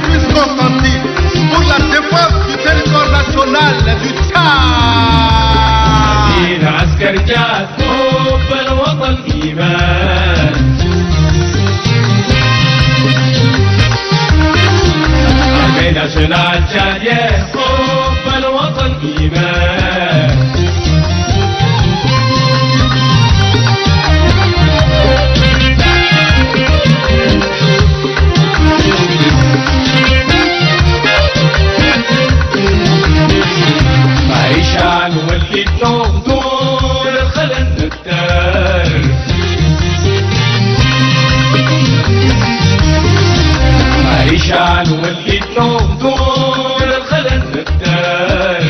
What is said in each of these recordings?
sacrifices consentis pour la défense du territoire national du Tchad. عسكر جاد حب الوطن إيمان Armée nationale tchadienne حب الوطن إيمان عشان وليت نوم دور الخلل نكتر عشان وليت نوم دور الخلل نكتر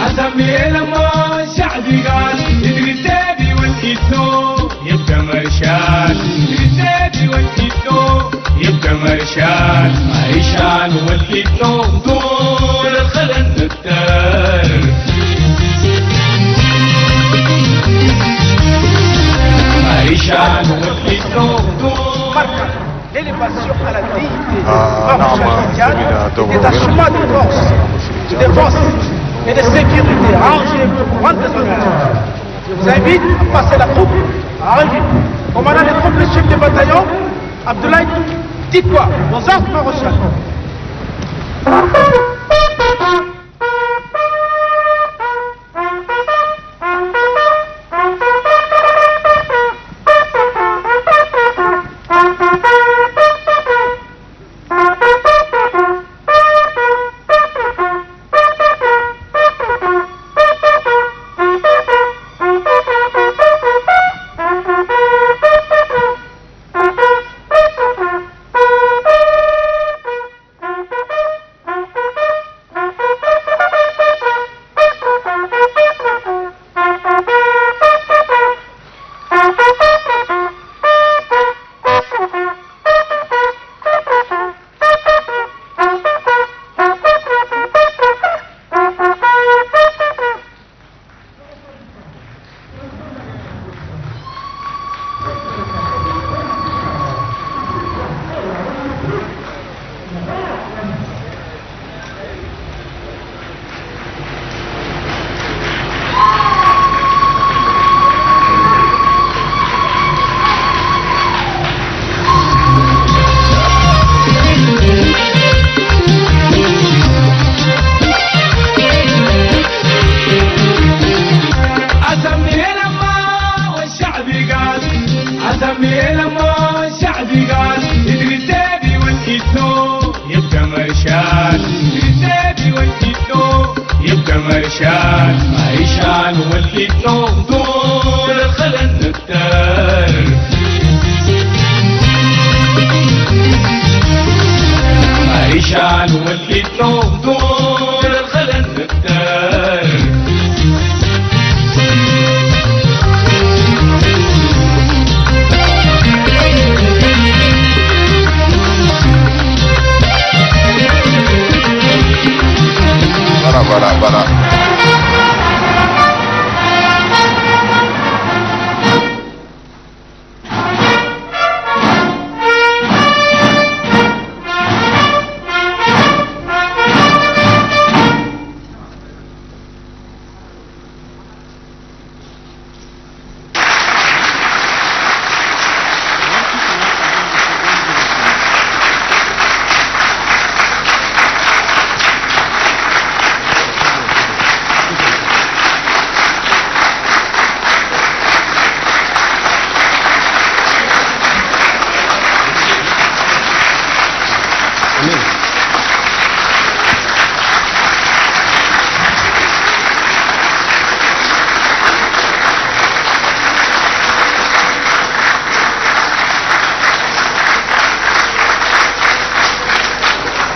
أسمي لما الشعب قال يدري الزابي والكيسو يبقى مرشال يدري الزابي والكيسو يبقى مرشال عيشان والكيسو دول الخلل نكتر عيشان والكيسو دول l'élévation à la dignité des détachements de force et de sécurité rangés pour rendre des honneurs. Je vous invite à passer la troupe à revue. Commandant des troupes, le chef de bataillon, Abdoulaye Tikwa, vos ordres, maréchal.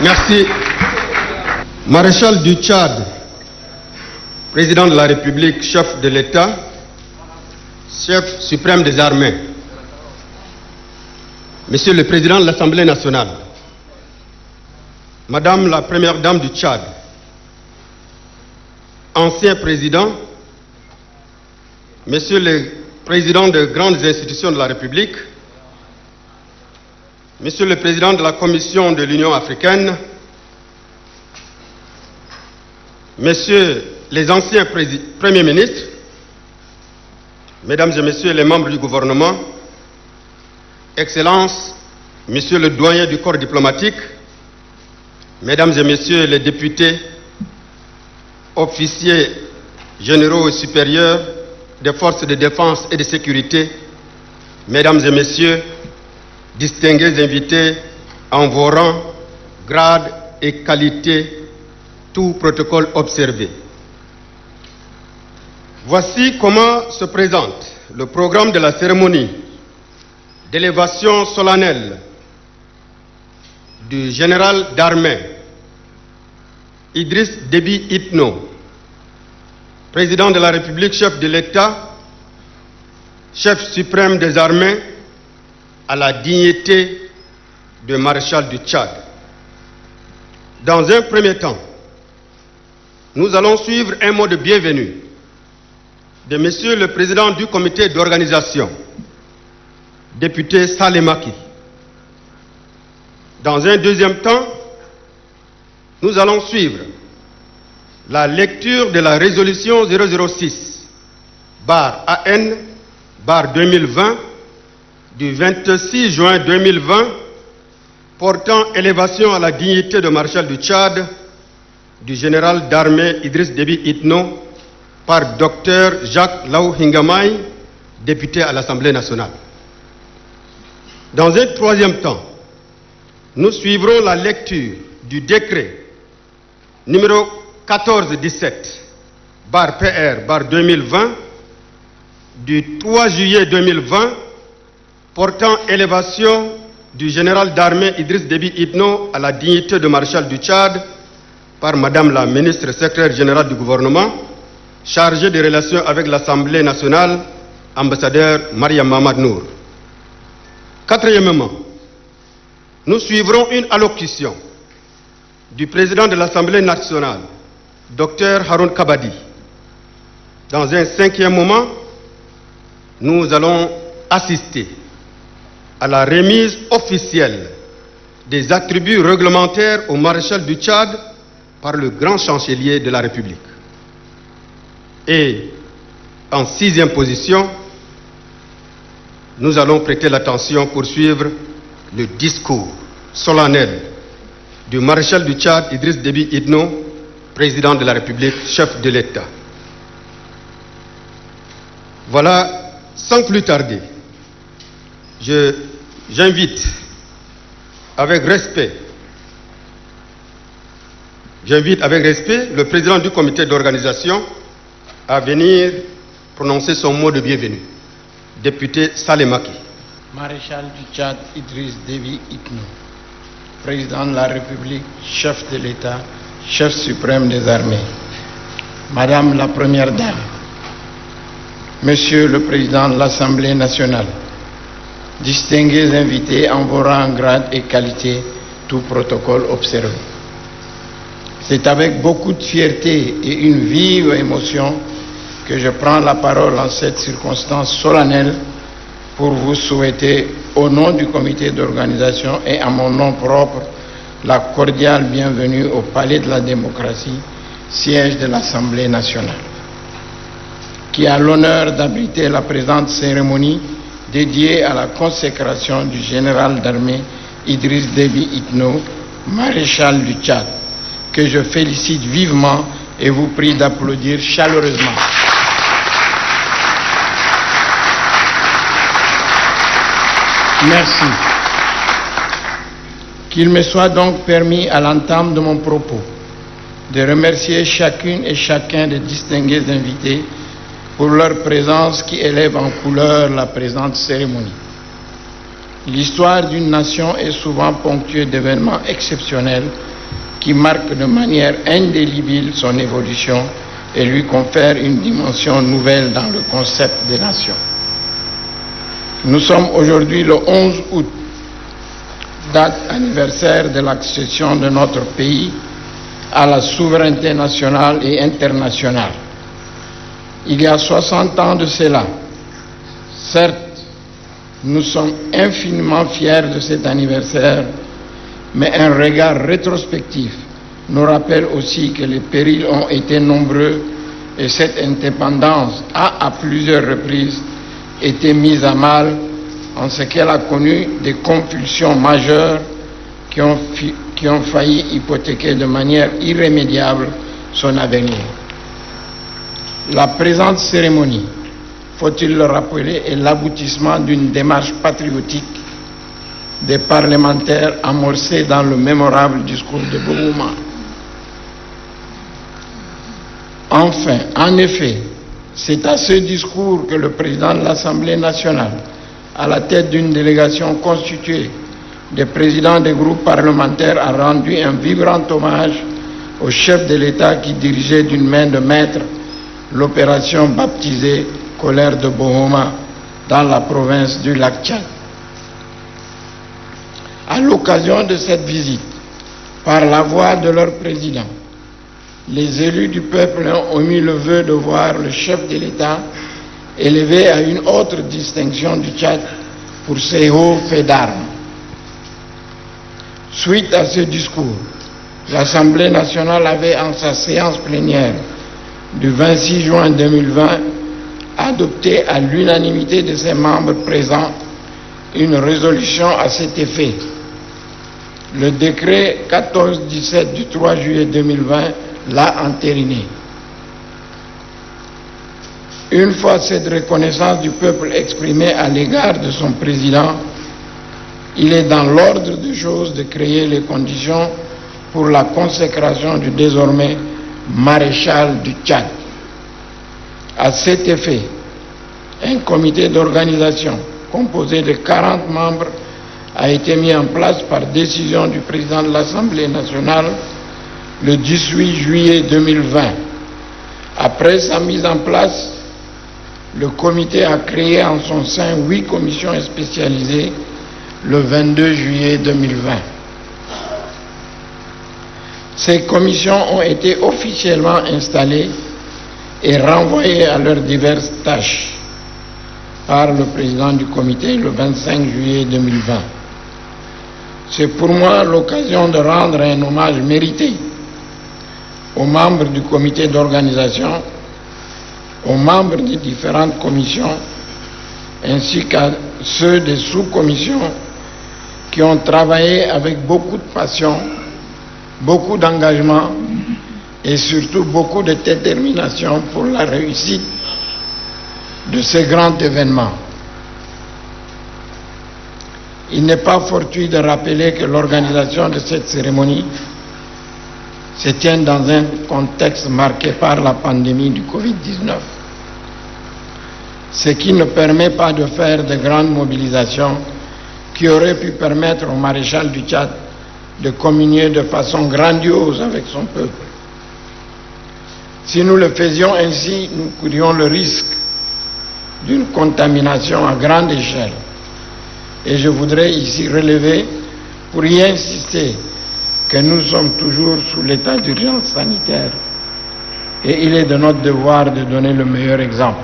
Merci. Maréchal du Tchad, président de la République, chef de l'État, chef suprême des armées. Monsieur le Président de l'Assemblée nationale, Madame la Première Dame du Tchad, ancien président, Monsieur le Président de grandes institutions de la République, Monsieur le Président de la Commission de l'Union africaine, Messieurs les anciens premiers ministres, Mesdames et Messieurs les membres du gouvernement, Excellences, Monsieur le doyen du corps diplomatique, Mesdames et Messieurs les députés, officiers généraux et supérieurs des forces de défense et de sécurité, Mesdames et Messieurs, distingués invités en vos rangs, grades et qualités, tout protocole observé. Voici comment se présente le programme de la cérémonie d'élévation solennelle du général d'armée Idriss Déby Itno, président de la République, chef de l'État, chef suprême des armées, à la dignité de maréchal du Tchad. Dans un premier temps, nous allons suivre un mot de bienvenue de Monsieur le Président du comité d'organisation, député Saleh Maki. Dans un deuxième temps, nous allons suivre la lecture de la résolution 006/AN/2020 du 26 juin 2020 portant élévation à la dignité de maréchal du Tchad du général d'armée Idriss Déby Itno par Dr Jacques Law Hingamay, député à l'Assemblée nationale. Dans un troisième temps, nous suivrons la lecture du décret numéro 1417/PR/2020 du 3 juillet 2020 portant élévation du général d'armée Idriss Déby Itno à la dignité de maréchal du Tchad par Madame la ministre secrétaire générale du gouvernement, chargée des relations avec l'Assemblée nationale, ambassadeur Mariam Mamad Nour. Quatrièmement, nous suivrons une allocution du président de l'Assemblée nationale, Dr Haroun Kabadi. Dans un cinquième moment, nous allons assister à la remise officielle des attributs réglementaires au maréchal du Tchad par le grand chancelier de la République. Et en sixième position, nous allons prêter l'attention pour suivre le discours solennel du maréchal du Tchad Idriss Déby Itno, président de la République, chef de l'État. Voilà, sans plus tarder, j'invite avec respect le président du comité d'organisation à venir prononcer son mot de bienvenue. Député Saleh Maki. Maréchal du Tchad Idriss Déby Itno, président de la République, chef de l'État, chef suprême des armées. Madame la Première Dame, Monsieur le Président de l'Assemblée nationale, distingués invités en vos rangs, grades et qualités, tout protocole observé. C'est avec beaucoup de fierté et une vive émotion que je prends la parole en cette circonstance solennelle pour vous souhaiter, au nom du comité d'organisation et à mon nom propre, la cordiale bienvenue au Palais de la Démocratie, siège de l'Assemblée nationale, qui a l'honneur d'abriter la présente cérémonie dédiée à la consécration du général d'armée Idriss Déby Itno, maréchal du Tchad, que je félicite vivement et vous prie d'applaudir chaleureusement. Merci. Qu'il me soit donc permis à l'entame de mon propos de remercier chacune et chacun des distingués invités pour leur présence qui élève en couleur la présente cérémonie. L'histoire d'une nation est souvent ponctuée d'événements exceptionnels qui marquent de manière indélébile son évolution et lui confèrent une dimension nouvelle dans le concept des nations. Nous sommes aujourd'hui le 11 août date anniversaire de l'accession de notre pays à la souveraineté nationale et internationale. Il y a 60 ans de cela, certes, nous sommes infiniment fiers de cet anniversaire, mais un regard rétrospectif nous rappelle aussi que les périls ont été nombreux et cette indépendance a, à plusieurs reprises, été mise à mal en ce qu'elle a connu des convulsions majeures qui ont failli hypothéquer de manière irrémédiable son avenir. La présente cérémonie, faut-il le rappeler, est l'aboutissement d'une démarche patriotique des parlementaires amorcée dans le mémorable discours de Bohouma. Enfin, en effet, c'est à ce discours que le président de l'Assemblée nationale, à la tête d'une délégation constituée des présidents des groupes parlementaires, a rendu un vibrant hommage au chef de l'État qui dirigeait d'une main de maître l'opération baptisée Colère de Bohouma dans la province du Lac-Tchad. À l'occasion de cette visite, par la voix de leur président, les élus du peuple ont émis le vœu de voir le chef de l'État élevé à une autre distinction du Tchad pour ses hauts faits d'armes. Suite à ce discours, l'Assemblée nationale avait, en sa séance plénière du 26 juin 2020, adopté à l'unanimité de ses membres présents une résolution à cet effet. Le décret 1417 du 3 juillet 2020 l'a entériné. Une fois cette reconnaissance du peuple exprimée à l'égard de son président, il est dans l'ordre des choses de créer les conditions pour la consécration du désormais maréchal du Tchad. À cet effet, un comité d'organisation composé de 40 membres a été mis en place par décision du président de l'Assemblée nationale le 18 juillet 2020. Après sa mise en place, le comité a créé en son sein 8 commissions spécialisées le 22 juillet 2020. Ces commissions ont été officiellement installées et renvoyées à leurs diverses tâches par le président du comité le 25 juillet 2020. C'est pour moi l'occasion de rendre un hommage mérité aux membres du comité d'organisation, aux membres des différentes commissions, ainsi qu'à ceux des sous-commissions qui ont travaillé avec beaucoup de passion, beaucoup d'engagement et surtout beaucoup de détermination pour la réussite de ce grand événement. Il n'est pas fortuit de rappeler que l'organisation de cette cérémonie se tient dans un contexte marqué par la pandémie du Covid-19, ce qui ne permet pas de faire de grandes mobilisations qui auraient pu permettre au maréchal du Tchad de communier de façon grandiose avec son peuple. Si nous le faisions ainsi, nous courions le risque d'une contamination à grande échelle. Et je voudrais ici relever, pour y insister, que nous sommes toujours sous l'état d'urgence sanitaire et il est de notre devoir de donner le meilleur exemple.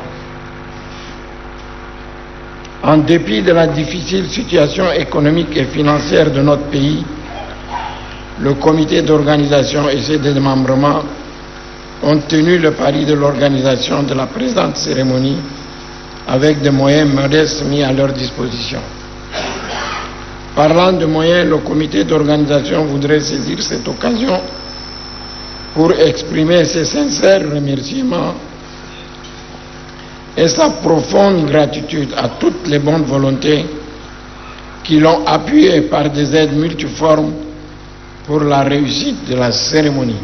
En dépit de la difficile situation économique et financière de notre pays, le comité d'organisation et ses démembrements ont tenu le pari de l'organisation de la présente cérémonie avec des moyens modestes mis à leur disposition. Parlant de moyens, le comité d'organisation voudrait saisir cette occasion pour exprimer ses sincères remerciements et sa profonde gratitude à toutes les bonnes volontés qui l'ont appuyé par des aides multiformes pour la réussite de la cérémonie.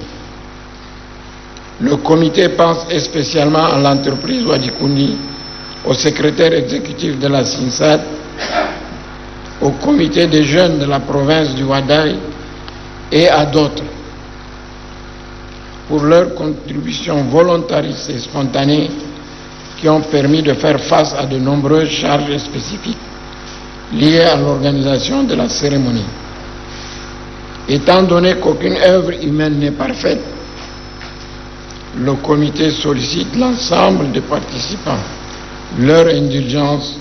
Le comité pense spécialement à l'entreprise Wadikouni, au secrétaire exécutif de la SINSAD, au comité des jeunes de la province du Wadaï et à d'autres pour leur contribution volontariste et spontanée qui ont permis de faire face à de nombreuses charges spécifiques liées à l'organisation de la cérémonie. Étant donné qu'aucune œuvre humaine n'est parfaite, le comité sollicite l'ensemble des participants, leur indulgence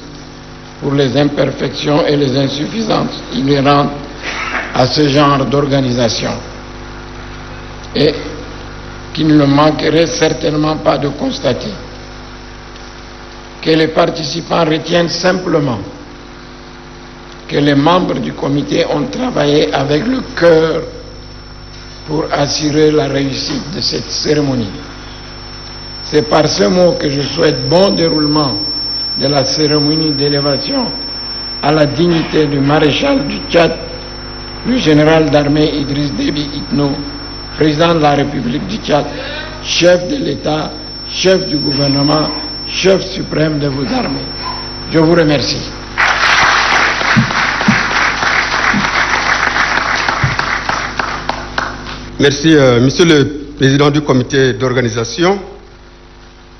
pour les imperfections et les insuffisances inhérentes à ce genre d'organisation, et qu'il ne manquerait certainement pas de constater que les participants retiennent simplement que les membres du comité ont travaillé avec le cœur pour assurer la réussite de cette cérémonie. C'est par ce mot que je souhaite bon déroulement de la cérémonie d'élévation à la dignité du maréchal du Tchad, le général d'armée Idriss Déby Itno, président de la République du Tchad, chef de l'État, chef du gouvernement, chef suprême de vos armées. Je vous remercie. Merci, Monsieur le Président du comité d'organisation.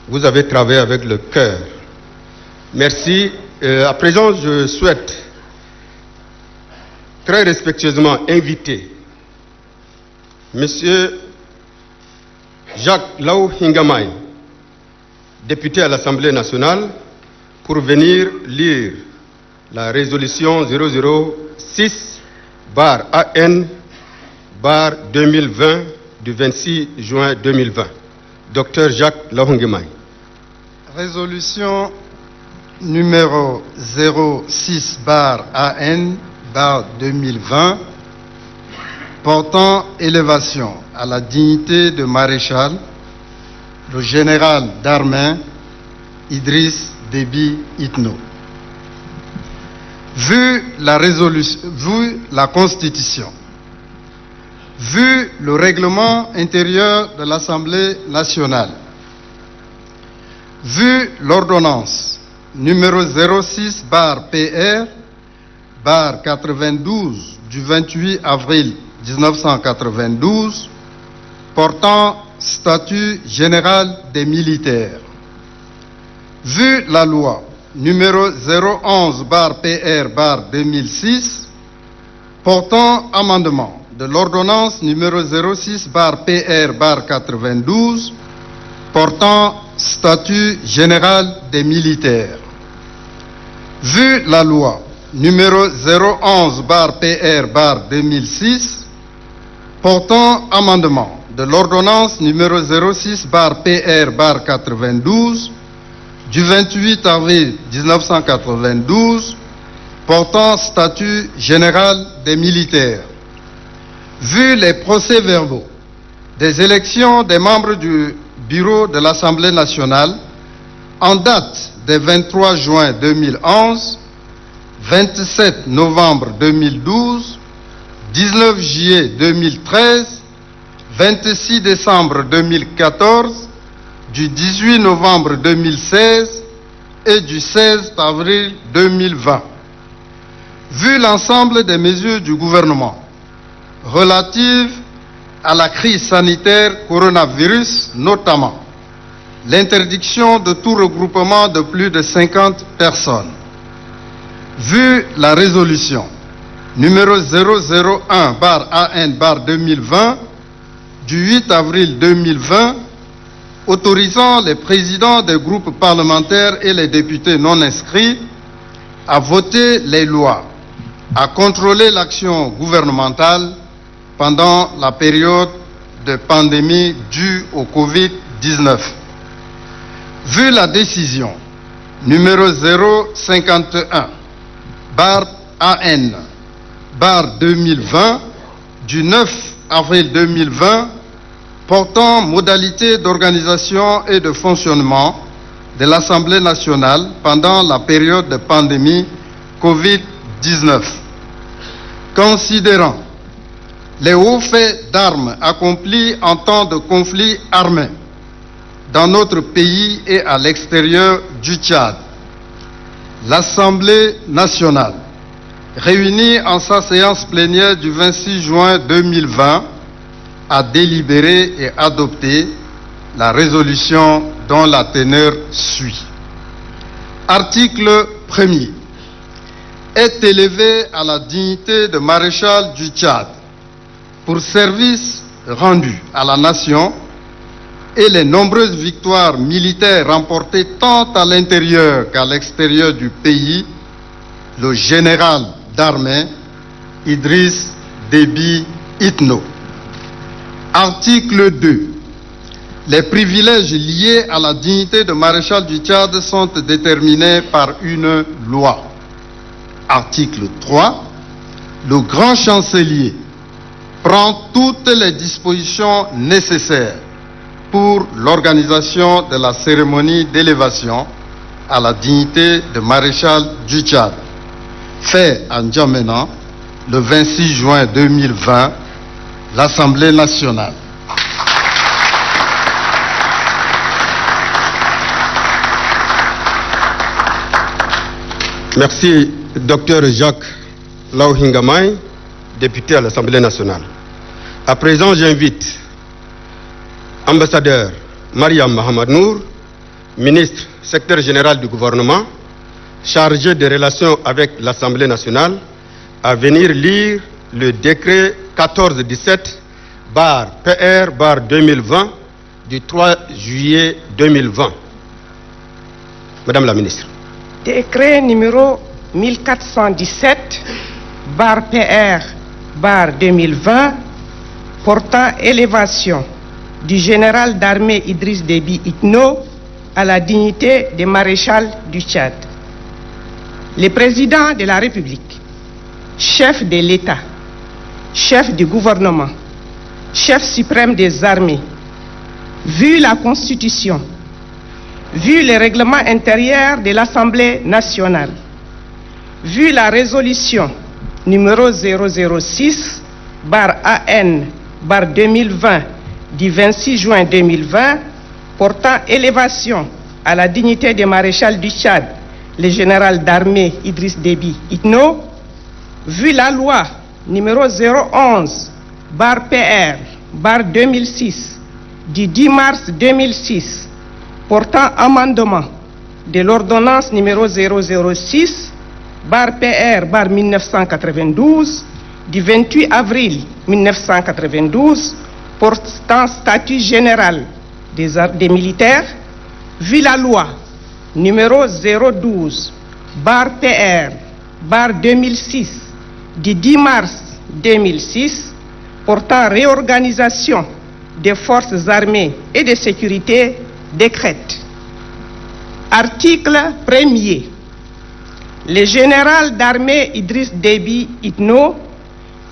Vous avez travaillé avec le cœur. Merci. À présent, je souhaite très respectueusement inviter Monsieur Jacques Lau Hingamay, député à l'Assemblée nationale, pour venir lire la résolution 006/AN/2020 du 26 juin 2020. Docteur Jacques Lau Hingamay. Résolution numéro 06/AN/2020 portant élévation à la dignité de maréchal le général d'armée Idriss Déby Itno. Vu la Constitution, vu le règlement intérieur de l'Assemblée nationale, vu l'ordonnance numéro 06/PR/92 du 28 avril 1992 portant statut général des militaires, vu la loi numéro 011/PR/2006 portant amendement de l'ordonnance numéro 06/PR/92 portant statut général des militaires, vu la loi numéro 011/PR/2006 portant amendement de l'ordonnance numéro 06/PR/92 du 28 avril 1992 portant statut général des militaires, vu les procès-verbaux des élections des membres du bureau de l'Assemblée nationale en date des 23 juin 2011, 27 novembre 2012, 19 juillet 2013, 26 décembre 2014, du 18 novembre 2016 et du 16 avril 2020. Vu l'ensemble des mesures du gouvernement relatives à la crise sanitaire coronavirus, notamment l'interdiction de tout regroupement de plus de 50 personnes, vu la résolution numéro 001/AN/2020 du 8 avril 2020 autorisant les présidents des groupes parlementaires et les députés non inscrits à voter les lois, à contrôler l'action gouvernementale pendant la période de pandémie due au Covid-19. Vu la décision numéro 051/AN/2020 du 9 avril 2020 portant modalités d'organisation et de fonctionnement de l'Assemblée nationale pendant la période de pandémie Covid-19. Considérant les hauts faits d'armes accomplis en temps de conflit armé dans notre pays et à l'extérieur du Tchad, l'Assemblée nationale, réunie en sa séance plénière du 26 juin 2020, a délibéré et adopté la résolution dont la teneur suit. Article 1er. Est élevé à la dignité de maréchal du Tchad pour service rendu à la nation et les nombreuses victoires militaires remportées tant à l'intérieur qu'à l'extérieur du pays, le général d'armée Idriss Déby Itno. Article 2. Les privilèges liés à la dignité de maréchal du Tchad sont déterminés par une loi. Article 3. Le grand chancelier prend toutes les dispositions nécessaires pour l'organisation de la cérémonie d'élévation à la dignité de maréchal du Tchad, fait à N'Djamena le 26 juin 2020, l'Assemblée nationale. Merci, Dr Jacques Lauhingamay, député à l'Assemblée nationale. À présent, j'invite ambassadeur Mariam Mohamed Nour, ministre, secrétaire général du gouvernement, chargé des relations avec l'Assemblée nationale, à venir lire le décret 1417/PR/2020 du 3 juillet 2020. Madame la ministre. Décret numéro 1417/PR/2020 portant élévation du général d'armée Idriss Déby Itno à la dignité de maréchal du Tchad. Le président de la République, chef de l'État, chef du gouvernement, chef suprême des armées, vu la Constitution, vu le règlement intérieur de l'Assemblée nationale, vu la résolution numéro 006/AN/2020 du 26 juin 2020 portant élévation à la dignité de maréchal du Tchad, le général d'armée Idriss Déby Itno, vu la loi numéro 011/PR/2006 du 10 mars 2006 portant amendement de l'ordonnance numéro 006/PR/1992 du 28 avril 1992 portant statut général des militaires, vu la loi numéro 012/PR/2006 du 10 mars 2006 portant réorganisation des forces armées et de sécurité, décrète. Article 1er. Le général d'armée Idriss Déby Itno,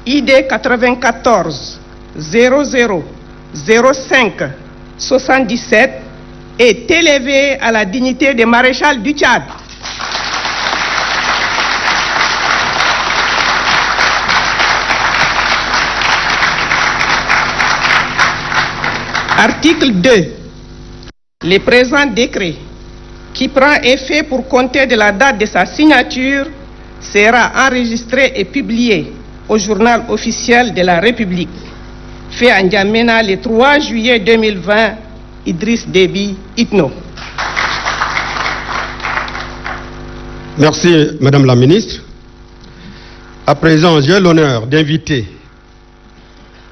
ID 94 00 05 77, est élevé à la dignité de maréchal du Tchad. Article 2. Le présent décret, qui prend effet pour compter de la date de sa signature, sera enregistré et publié au journal officiel de la République. Fait à N'Djamena le 3 juillet 2020, Idriss Déby Itno. Merci, Madame la Ministre. À présent, j'ai l'honneur d'inviter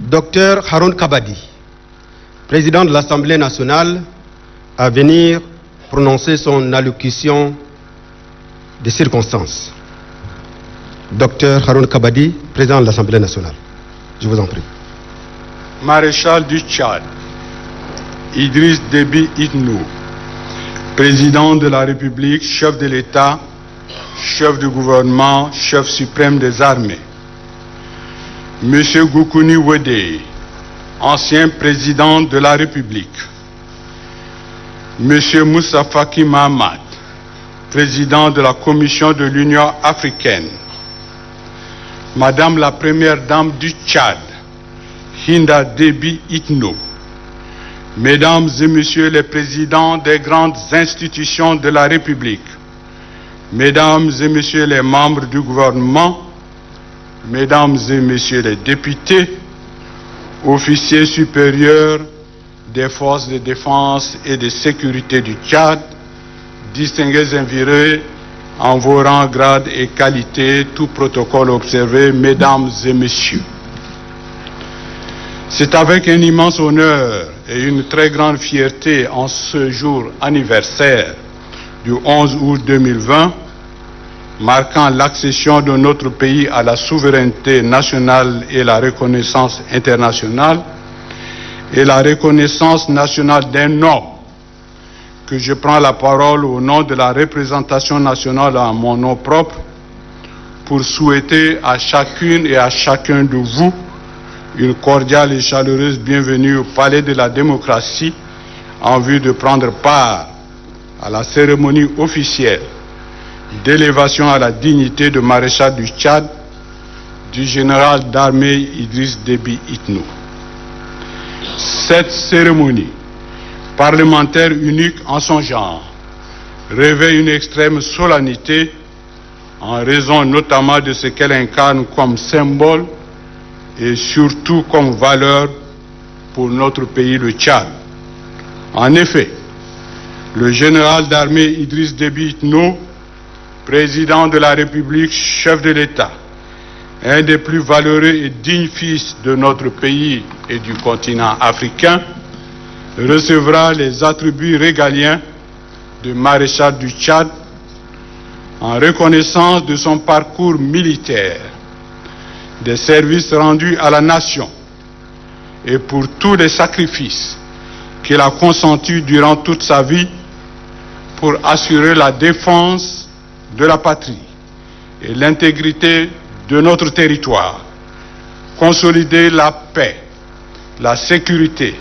Dr Haroun Kabadi, président de l'Assemblée nationale, à venir prononcer son allocution de circonstances. Dr Haroun Kabadi, président de l'Assemblée nationale. Je vous en prie. Maréchal du Tchad, Idriss Déby Itno, président de la République, chef de l'État, chef du gouvernement, chef suprême des armées. Monsieur Goukouni Wedé, ancien président de la République. Monsieur Moussa Faki Mahamat, président de la Commission de l'Union africaine. Madame la première dame du Tchad, Hinda Déby Itno. Mesdames et messieurs les présidents des grandes institutions de la République, mesdames et messieurs les membres du gouvernement, mesdames et messieurs les députés, officiers supérieurs des forces de défense et de sécurité du Tchad, distingués invités en vos rangs, grades et qualités, tout protocole observé, mesdames et messieurs. C'est avec un immense honneur et une très grande fierté en ce jour anniversaire du 11 août 2020, marquant l'accession de notre pays à la souveraineté nationale et la reconnaissance internationale, et la reconnaissance nationale d'un homme, que je prends la parole au nom de la représentation nationale à mon nom propre pour souhaiter à chacune et à chacun de vous une cordiale et chaleureuse bienvenue au Palais de la Démocratie en vue de prendre part à la cérémonie officielle d'élévation à la dignité de maréchal du Tchad du général d'armée Idriss Déby Itno. Cette cérémonie parlementaire unique en son genre revêt une extrême solennité en raison notamment de ce qu'elle incarne comme symbole et surtout comme valeur pour notre pays, le Tchad. En effet, le général d'armée Idriss Déby Itno, président de la République, chef de l'État, un des plus valeureux et dignes fils de notre pays et du continent africain, recevra les attributs régaliens de maréchal du Tchad en reconnaissance de son parcours militaire, des services rendus à la nation et pour tous les sacrifices qu'il a consentis durant toute sa vie pour assurer la défense de la patrie et l'intégrité de notre territoire, consolider la paix, la sécurité,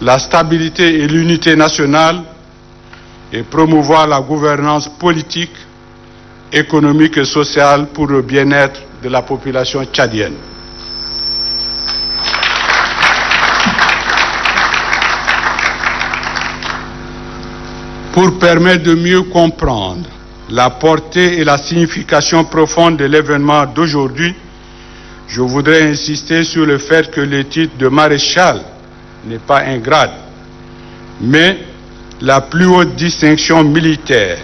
la stabilité et l'unité nationale et promouvoir la gouvernance politique, économique et sociale pour le bien-être de la population tchadienne. Pour permettre de mieux comprendre la portée et la signification profonde de l'événement d'aujourd'hui, je voudrais insister sur le fait que le titre de maréchal n'est pas un grade, mais la plus haute distinction militaire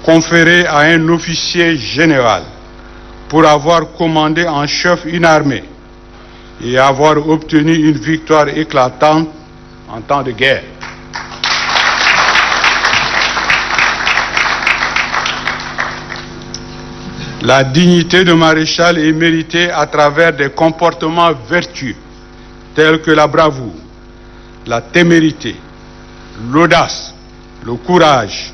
conférée à un officier général pour avoir commandé en chef une armée et avoir obtenu une victoire éclatante en temps de guerre. La dignité de maréchal est méritée à travers des comportements vertueux tels que la bravoure, la témérité, l'audace, le courage,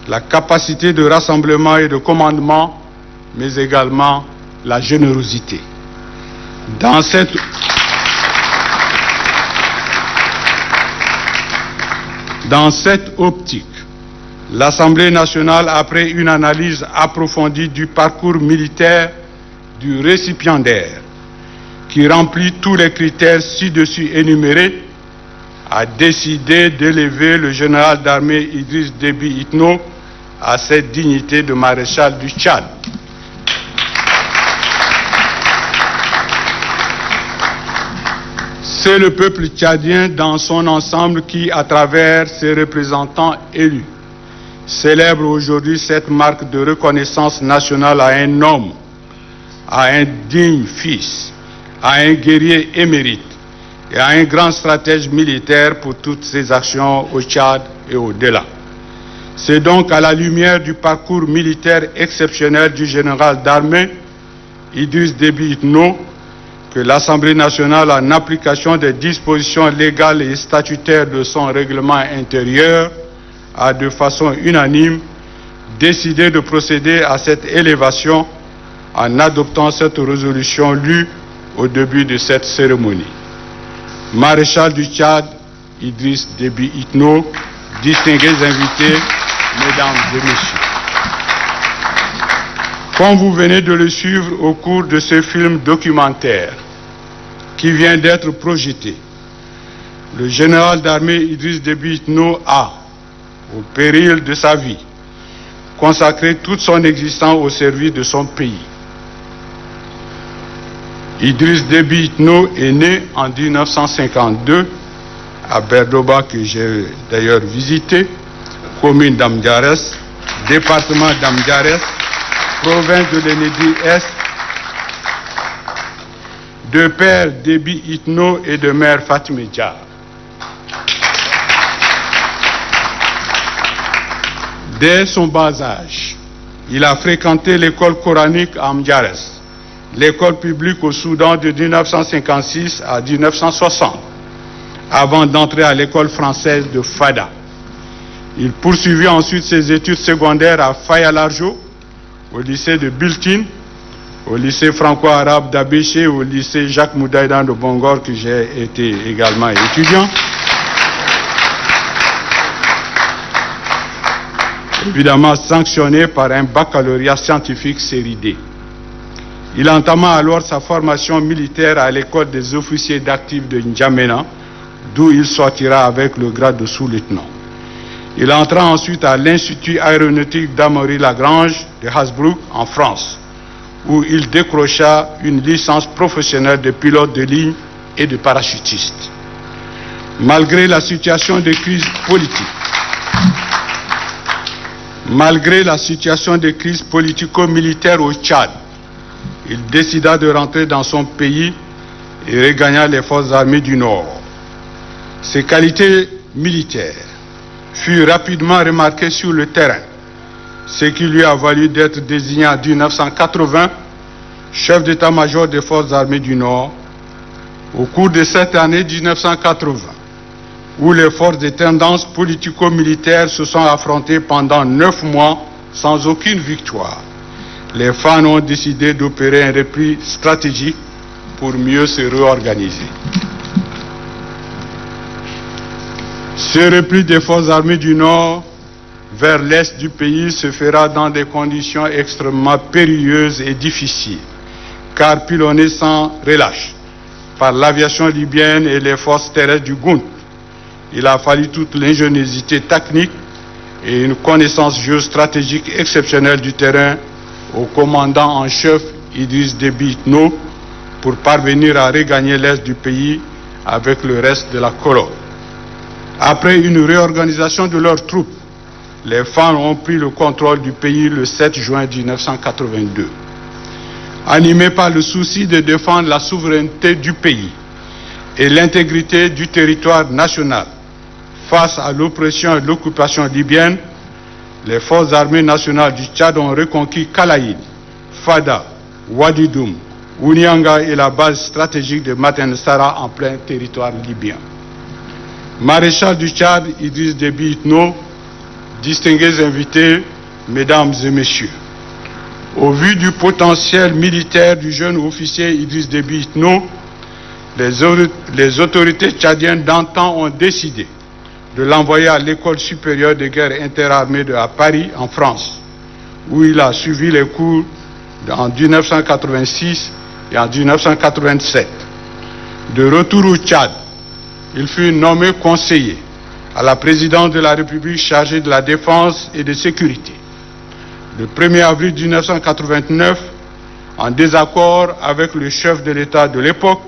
la capacité de rassemblement et de commandement, mais également la générosité. Dans cette optique, l'Assemblée nationale, après une analyse approfondie du parcours militaire du récipiendaire, qui remplit tous les critères ci-dessus énumérés, a décidé d'élever le général d'armée Idriss Déby Itno à cette dignité de maréchal du Tchad. C'est le peuple tchadien dans son ensemble qui, à travers ses représentants élus, célèbre aujourd'hui cette marque de reconnaissance nationale à un homme, à un digne fils, à un guerrier émérite et à un grand stratège militaire pour toutes ses actions au Tchad et au-delà. C'est donc à la lumière du parcours militaire exceptionnel du général d'armée Idriss Déby Itno que l'Assemblée nationale, en application des dispositions légales et statutaires de son règlement intérieur, a de façon unanime décidé de procéder à cette élévation en adoptant cette résolution lue au début de cette cérémonie. Maréchal du Tchad, Idriss Déby Itno, distingués invités, mesdames et messieurs. Comme vous venez de le suivre au cours de ce film documentaire qui vient d'être projeté, le général d'armée Idriss Déby Itno a, au péril de sa vie, consacré toute son existence au service de son pays. Idriss Déby Itno est né en 1952 à Berdoba, que j'ai d'ailleurs visité, commune d'Amdiarès, département d'Amdiarès, province de l'Enedi-Est. de père Déby Itno et de mère Fatimé Dia. Dès son bas âge, il a fréquenté l'école coranique à Mdiarès, l'école publique au Soudan de 1956 à 1960, avant d'entrer à l'école française de Fada. Il poursuivit ensuite ses études secondaires à Faya Larjo, au lycée de Biltine, au lycée franco-arabe d'Abéché, au lycée Jacques Moudaïdan de Bongor, que j'ai été également étudiant. Évidemment sanctionné par un baccalauréat scientifique série D. Il entama alors sa formation militaire à l'école des officiers d'actifs de N'Djamena, d'où il sortira avec le grade de sous-lieutenant. Il entra ensuite à l'Institut aéronautique d'Amaury-Lagrange de Hasbrook en France, où il décrocha une licence professionnelle de pilote de ligne et de parachutiste. Malgré la situation de crise politique, politico-militaire au Tchad, il décida de rentrer dans son pays et regagna les forces armées du Nord. Ses qualités militaires furent rapidement remarquées sur le terrain, ce qui lui a valu d'être désigné en 1980 chef d'état-major des forces armées du Nord. Au cours de cette année 1980, où les forces des tendances politico-militaires se sont affrontées pendant 9 mois sans aucune victoire, les fans ont décidé d'opérer un repli stratégique pour mieux se réorganiser. Ce repli des forces armées du Nord vers l'est du pays se fera dans des conditions extrêmement périlleuses et difficiles, car pilonné sans relâche par l'aviation libyenne et les forces terrestres du Goun. Il a fallu toute l'ingéniosité technique et une connaissance géostratégique exceptionnelle du terrain au commandant en chef Idriss Déby Itno pour parvenir à regagner l'est du pays avec le reste de la colonne. Après une réorganisation de leurs troupes, les FAN ont pris le contrôle du pays le 7 juin 1982. Animés par le souci de défendre la souveraineté du pays et l'intégrité du territoire national face à l'oppression et l'occupation libyenne, les forces armées nationales du Tchad ont reconquis Kalaïd, Fada, Wadidoum, Ounianga et la base stratégique de Matensara en plein territoire libyen. Maréchal du Tchad, Idriss Déby Itno, distingués invités, mesdames et messieurs, au vu du potentiel militaire du jeune officier Idriss Déby Itno, les autorités tchadiennes d'antan ont décidé de l'envoyer à l'école supérieure de guerre interarmée à Paris, en France, où il a suivi les cours en 1986 et en 1987. De retour au Tchad, il fut nommé conseiller à la présidence de la République chargée de la défense et de sécurité. Le 1er avril 1989, en désaccord avec le chef de l'État de l'époque,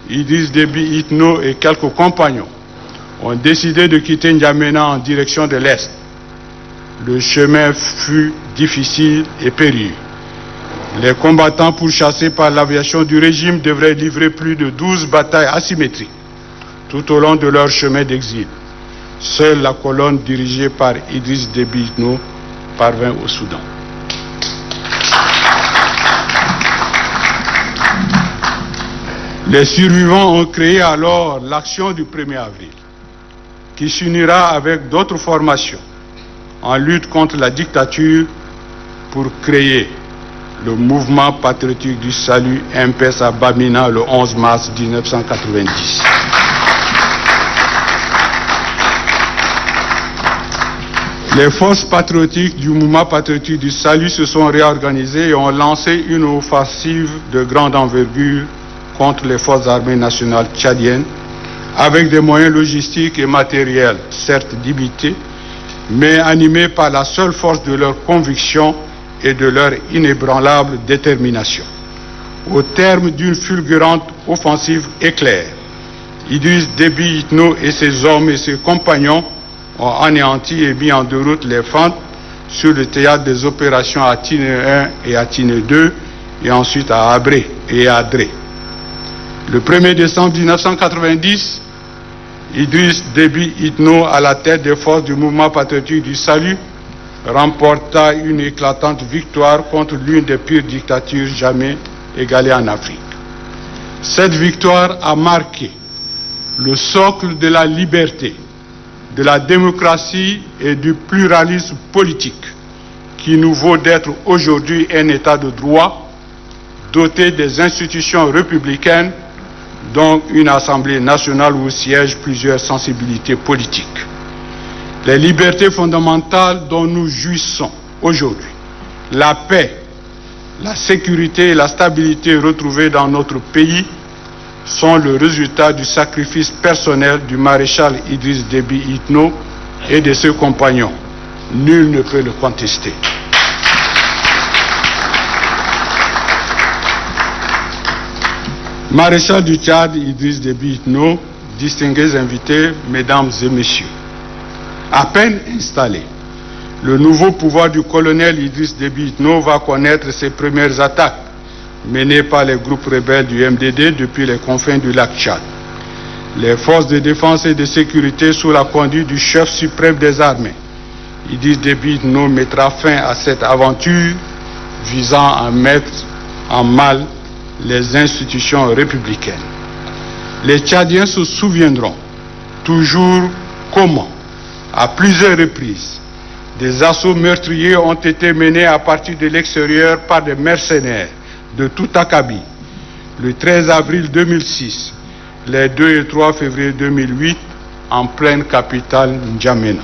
Idriss Déby Itno et quelques compagnons ont décidé de quitter N'Djamena en direction de l'Est. Le chemin fut difficile et périlleux. Les combattants pourchassés par l'aviation du régime devraient livrer plus de 12 batailles asymétriques tout au long de leur chemin d'exil. Seule la colonne dirigée par Idriss Déby Itno parvint au Soudan. Les survivants ont créé alors l'action du 1er avril, qui s'unira avec d'autres formations en lutte contre la dictature pour créer le mouvement patriotique du salut MPS à Bamina le 11 mars 1990. Les forces patriotiques du mouvement patriotique du salut se sont réorganisées et ont lancé une offensive de grande envergure contre les forces armées nationales tchadiennes, avec des moyens logistiques et matériels, certes limités, mais animés par la seule force de leur conviction et de leur inébranlable détermination. Au terme d'une fulgurante offensive éclair, Idriss Déby Itno et ses hommes et ses compagnons ont anéanti et mis en déroute les fentes sur le théâtre des opérations à Tinée 1 et à Tinée 2 et ensuite à Abré et à Adré. Le 1er décembre 1990, Idriss Déby Itno, à la tête des forces du mouvement patriotique du salut, remporta une éclatante victoire contre l'une des pires dictatures jamais égalées en Afrique. Cette victoire a marqué le socle de la liberté, de la démocratie et du pluralisme politique qui nous vaut d'être aujourd'hui un État de droit doté des institutions républicaines, dont une Assemblée nationale où siègent plusieurs sensibilités politiques. Les libertés fondamentales dont nous jouissons aujourd'hui, la paix, la sécurité et la stabilité retrouvées dans notre pays sont le résultat du sacrifice personnel du maréchal Idriss Déby Itno et de ses compagnons. Nul ne peut le contester. Maréchal du Tchad Idriss Déby Itno, distingués invités, mesdames et messieurs, à peine installé, le nouveau pouvoir du colonel Idriss Déby Itno va connaître ses premières attaques menées par les groupes rebelles du MDD depuis les confins du lac Tchad. Les forces de défense et de sécurité sous la conduite du chef suprême des armées, Idriss Déby Itno, mettra fin à cette aventure visant à mettre en mal les institutions républicaines. Les Tchadiens se souviendront toujours comment, à plusieurs reprises, des assauts meurtriers ont été menés à partir de l'extérieur par des mercenaires de tout acabit. Le 13 avril 2006, les 2 et 3 février 2008, en pleine capitale N'Djamena,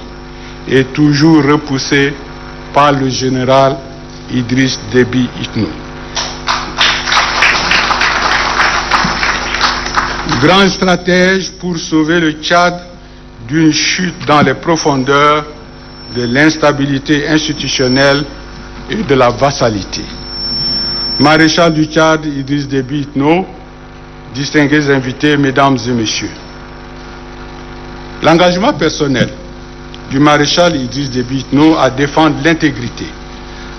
et toujours repoussé par le général Idriss Déby Itno. Grand stratège pour sauver le Tchad d'une chute dans les profondeurs de l'instabilité institutionnelle et de la vassalité. Maréchal du Tchad Idriss Déby Itno, distingués invités, mesdames et messieurs. L'engagement personnel du maréchal Idriss Déby Itno à défendre l'intégrité,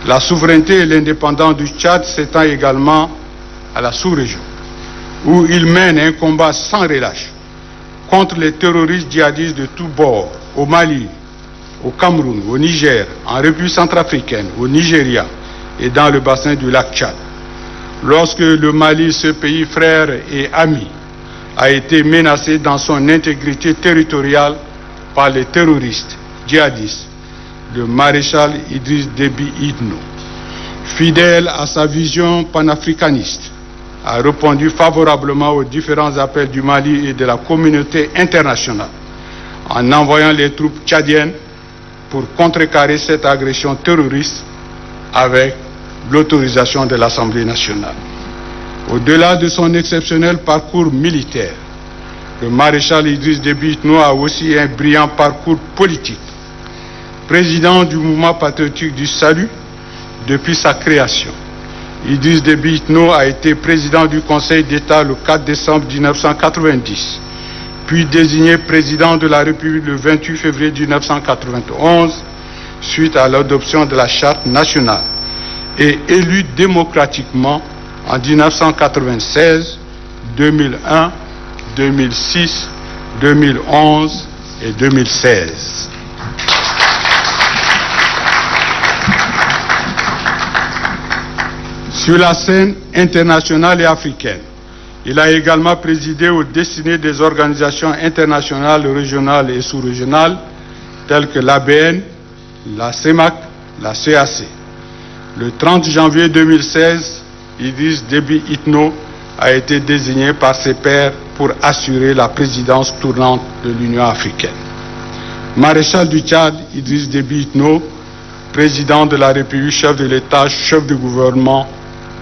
la souveraineté et l'indépendance du Tchad s'étend également à la sous-région, où il mène un combat sans relâche contre les terroristes djihadistes de tous bords, au Mali, au Cameroun, au Niger, en République centrafricaine, au Nigeria et dans le bassin du lac Tchad. Lorsque le Mali, ce pays frère et ami, a été menacé dans son intégrité territoriale par les terroristes djihadistes, le maréchal Idriss Déby Itno, fidèle à sa vision panafricaniste, a répondu favorablement aux différents appels du Mali et de la communauté internationale en envoyant les troupes tchadiennes pour contrecarrer cette agression terroriste avec l'autorisation de l'Assemblée nationale. Au-delà de son exceptionnel parcours militaire, le maréchal Idriss Déby Itno a aussi un brillant parcours politique. Président du mouvement patriotique du salut depuis sa création, Idriss Déby Itno a été président du Conseil d'État le 4 décembre 1990, puis désigné président de la République le 28 février 1991, suite à l'adoption de la Charte nationale, et élu démocratiquement en 1996, 2001, 2006, 2011 et 2016. Sur la scène internationale et africaine, il a également présidé aux destinées des organisations internationales, régionales et sous-régionales, telles que l'ABN, la CEMAC, la CAC. Le 30 janvier 2016, Idriss Déby Itno a été désigné par ses pairs pour assurer la présidence tournante de l'Union africaine. Maréchal du Tchad, Idriss Déby Itno, président de la République, chef de l'État, chef du gouvernement,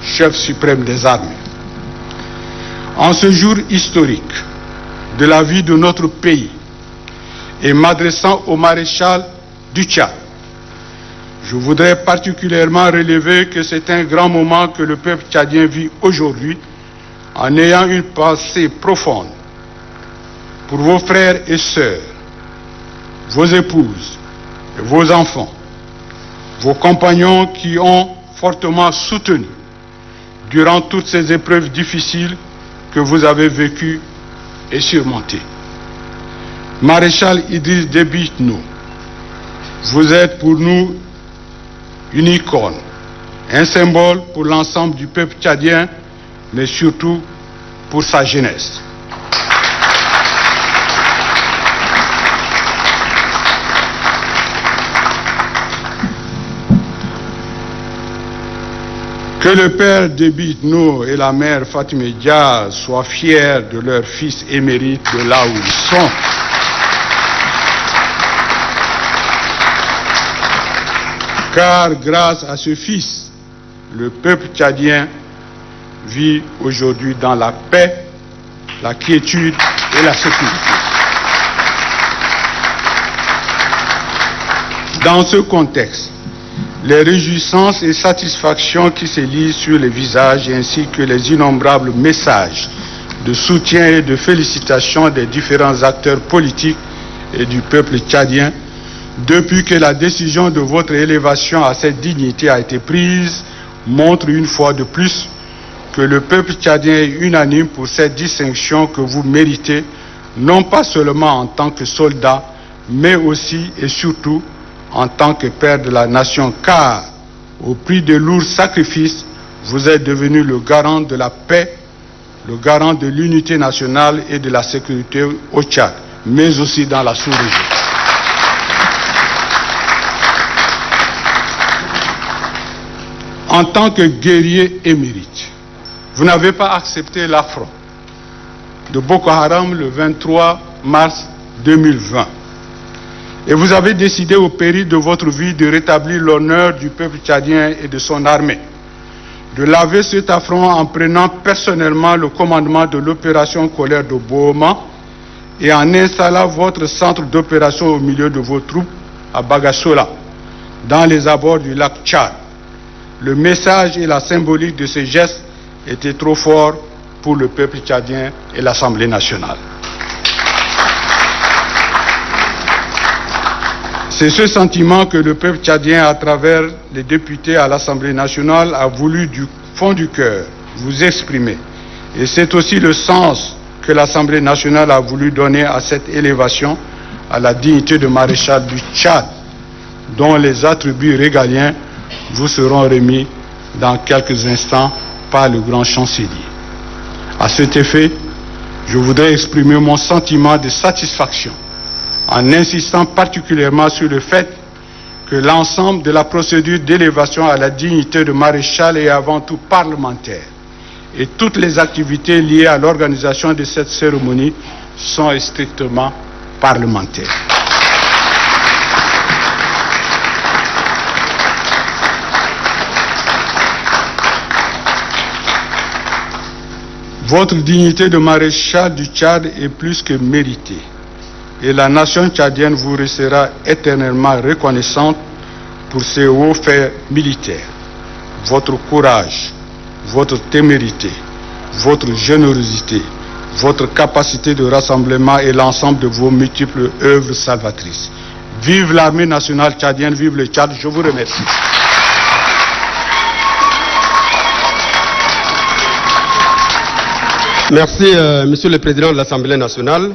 chef suprême des armées. En ce jour historique de la vie de notre pays et m'adressant au maréchal du Tchad, je voudrais particulièrement relever que c'est un grand moment que le peuple tchadien vit aujourd'hui en ayant une pensée profonde pour vos frères et sœurs, vos épouses et vos enfants, vos compagnons qui ont fortement soutenu durant toutes ces épreuves difficiles que vous avez vécues et surmontées. Maréchal Idriss Déby Itno, vous êtes pour nous une icône, un symbole pour l'ensemble du peuple tchadien, mais surtout pour sa jeunesse. Que le père Déby Itno et la mère Fatimé Dia soient fiers de leur fils émérite de là où ils sont. Car grâce à ce fils, le peuple tchadien vit aujourd'hui dans la paix, la quiétude et la sécurité. Dans ce contexte, les réjouissances et satisfactions qui se lisent sur les visages ainsi que les innombrables messages de soutien et de félicitations des différents acteurs politiques et du peuple tchadien depuis que la décision de votre élévation à cette dignité a été prise montrent une fois de plus que le peuple tchadien est unanime pour cette distinction que vous méritez, non pas seulement en tant que soldat, mais aussi et surtout en tant que père de la nation, car au prix de lourds sacrifices, vous êtes devenu le garant de la paix, le garant de l'unité nationale et de la sécurité au Tchad, mais aussi dans la sous-région. En tant que guerrier émérite, vous n'avez pas accepté l'affront de Boko Haram le 23 mars 2020. Et vous avez décidé au péril de votre vie de rétablir l'honneur du peuple tchadien et de son armée, de laver cet affront en prenant personnellement le commandement de l'opération Colère de Boma et en installant votre centre d'opération au milieu de vos troupes à Bagassola, dans les abords du lac Tchad. Le message et la symbolique de ces gestes étaient trop forts pour le peuple tchadien et l'Assemblée nationale. C'est ce sentiment que le peuple tchadien, à travers les députés à l'Assemblée nationale, a voulu du fond du cœur vous exprimer. Et c'est aussi le sens que l'Assemblée nationale a voulu donner à cette élévation à la dignité de maréchal du Tchad, dont les attributs régaliens vous seront remis dans quelques instants par le grand chancelier. À cet effet, je voudrais exprimer mon sentiment de satisfaction en insistant particulièrement sur le fait que l'ensemble de la procédure d'élévation à la dignité de maréchal est avant tout parlementaire et toutes les activités liées à l'organisation de cette cérémonie sont strictement parlementaires. Votre dignité de maréchal du Tchad est plus que méritée. Et la nation tchadienne vous restera éternellement reconnaissante pour ces hauts faits militaires, votre courage, votre témérité, votre générosité, votre capacité de rassemblement et l'ensemble de vos multiples œuvres salvatrices. Vive l'armée nationale tchadienne, vive le Tchad, je vous remercie. Merci, Monsieur le Président de l'Assemblée nationale,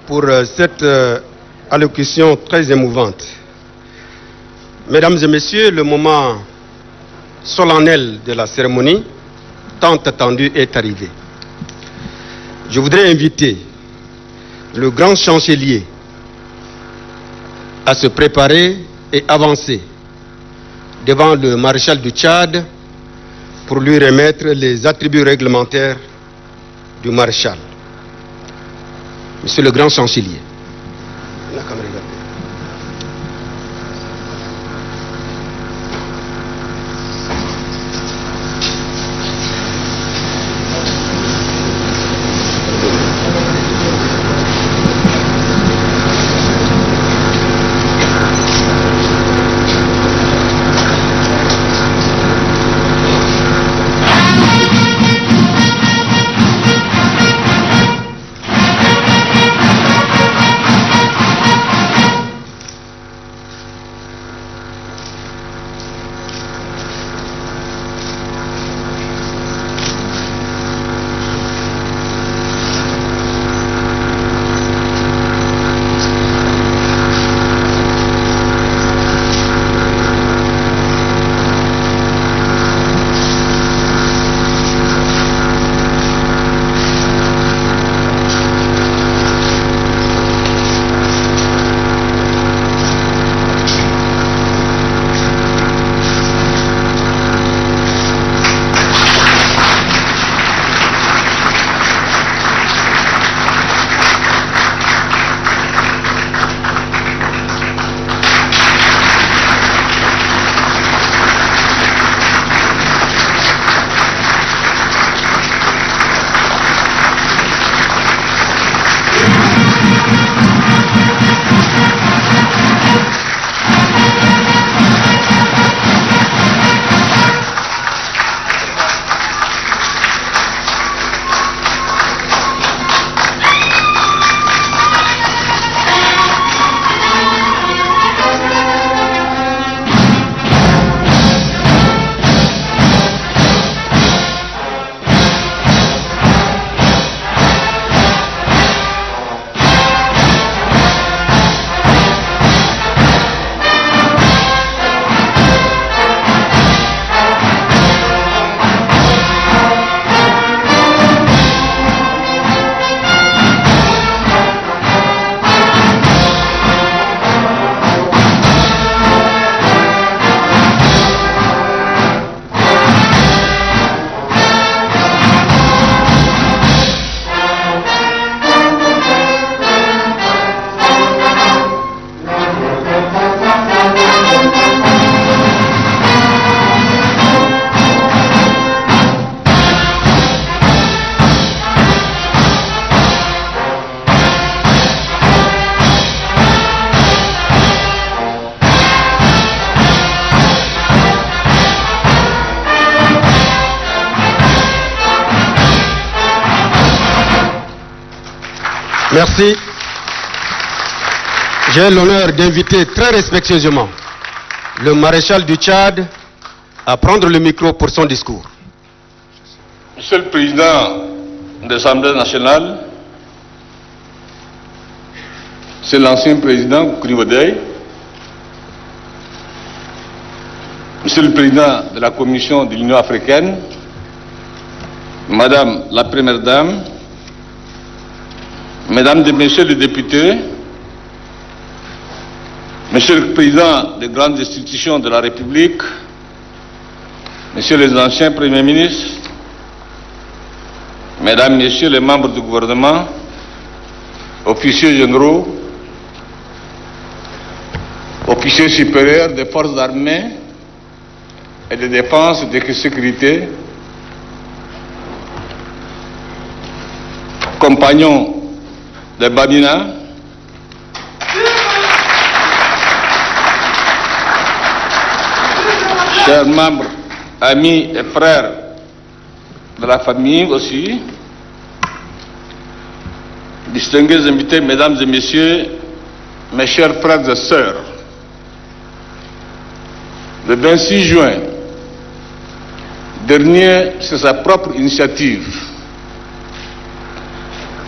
pour cette allocution très émouvante. Mesdames et Messieurs, le moment solennel de la cérémonie, tant attendu, est arrivé. Je voudrais inviter le grand chancelier à se préparer et avancer devant le maréchal du Tchad pour lui remettre les attributs réglementaires du maréchal. Monsieur le grand chancelier. La caméra. Merci. J'ai l'honneur d'inviter très respectueusement le maréchal du Tchad à prendre le micro pour son discours. Monsieur le Président de l'Assemblée nationale, c'est l'ancien président Koulibaly, Monsieur le Président de la Commission de l'Union africaine, Madame la Première Dame, Mesdames et Messieurs les députés, Monsieur le Président des grandes institutions de la République, Messieurs les anciens Premiers ministres, Mesdames, Messieurs les membres du gouvernement, officiers généraux, officiers supérieurs des forces armées et de défense et de sécurité, compagnons de Babina, chers membres, amis et frères de la famille aussi, distingués invités, mesdames et messieurs, mes chers frères et sœurs, le 26 juin dernier, c'est sa propre initiative,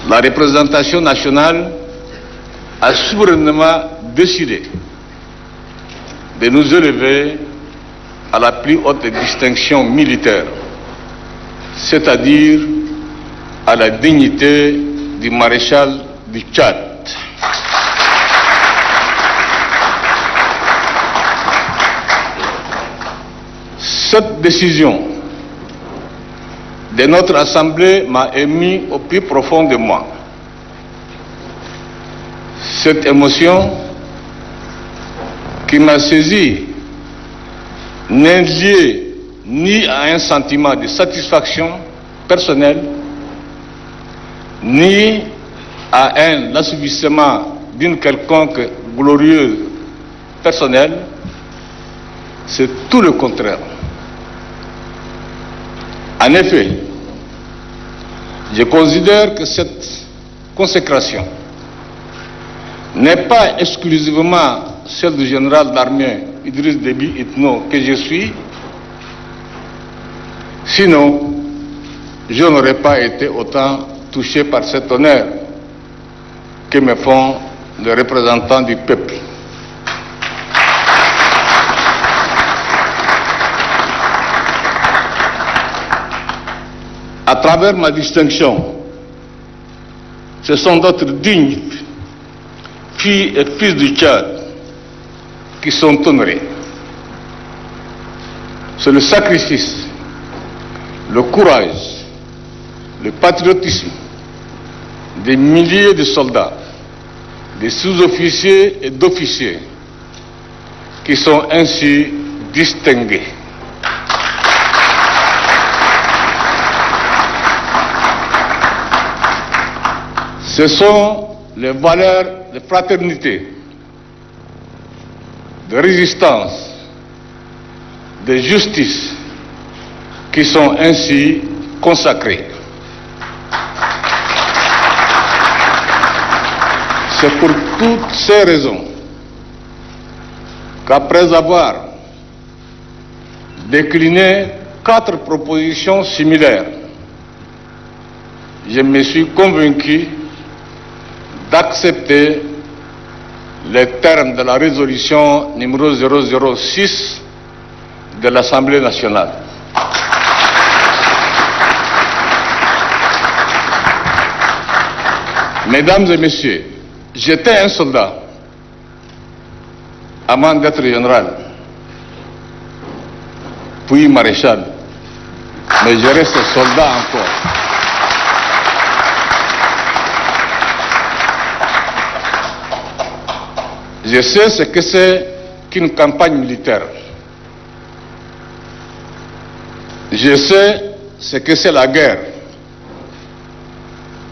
la représentation nationale a souverainement décidé de nous élever à la plus haute distinction militaire, c'est-à-dire à la dignité du maréchal du Tchad. Cette décision de notre Assemblée m'a ému au plus profond de moi. Cette émotion qui m'a saisi n'est liée ni à un sentiment de satisfaction personnelle, ni à un assouvissement d'une quelconque glorieuse personnelle, c'est tout le contraire. En effet, je considère que cette consécration n'est pas exclusivement celle du général d'armée Idriss Déby Itno que je suis, sinon je n'aurais pas été autant touché par cet honneur que me font les représentants du peuple. À travers ma distinction, ce sont d'autres dignes filles et fils du Tchad qui sont honorés. C'est le sacrifice, le courage, le patriotisme des milliers de soldats, des sous-officiers et d'officiers qui sont ainsi distingués. Ce sont les valeurs de fraternité, de résistance, de justice qui sont ainsi consacrées. C'est pour toutes ces raisons qu'après avoir décliné 4 propositions similaires, je me suis convaincu d'accepter les termes de la résolution numéro 006 de l'Assemblée nationale. Mesdames et messieurs, j'étais un soldat avant d'être général, puis maréchal, mais je reste soldat encore. Je sais ce que c'est qu'une campagne militaire. Je sais ce que c'est la guerre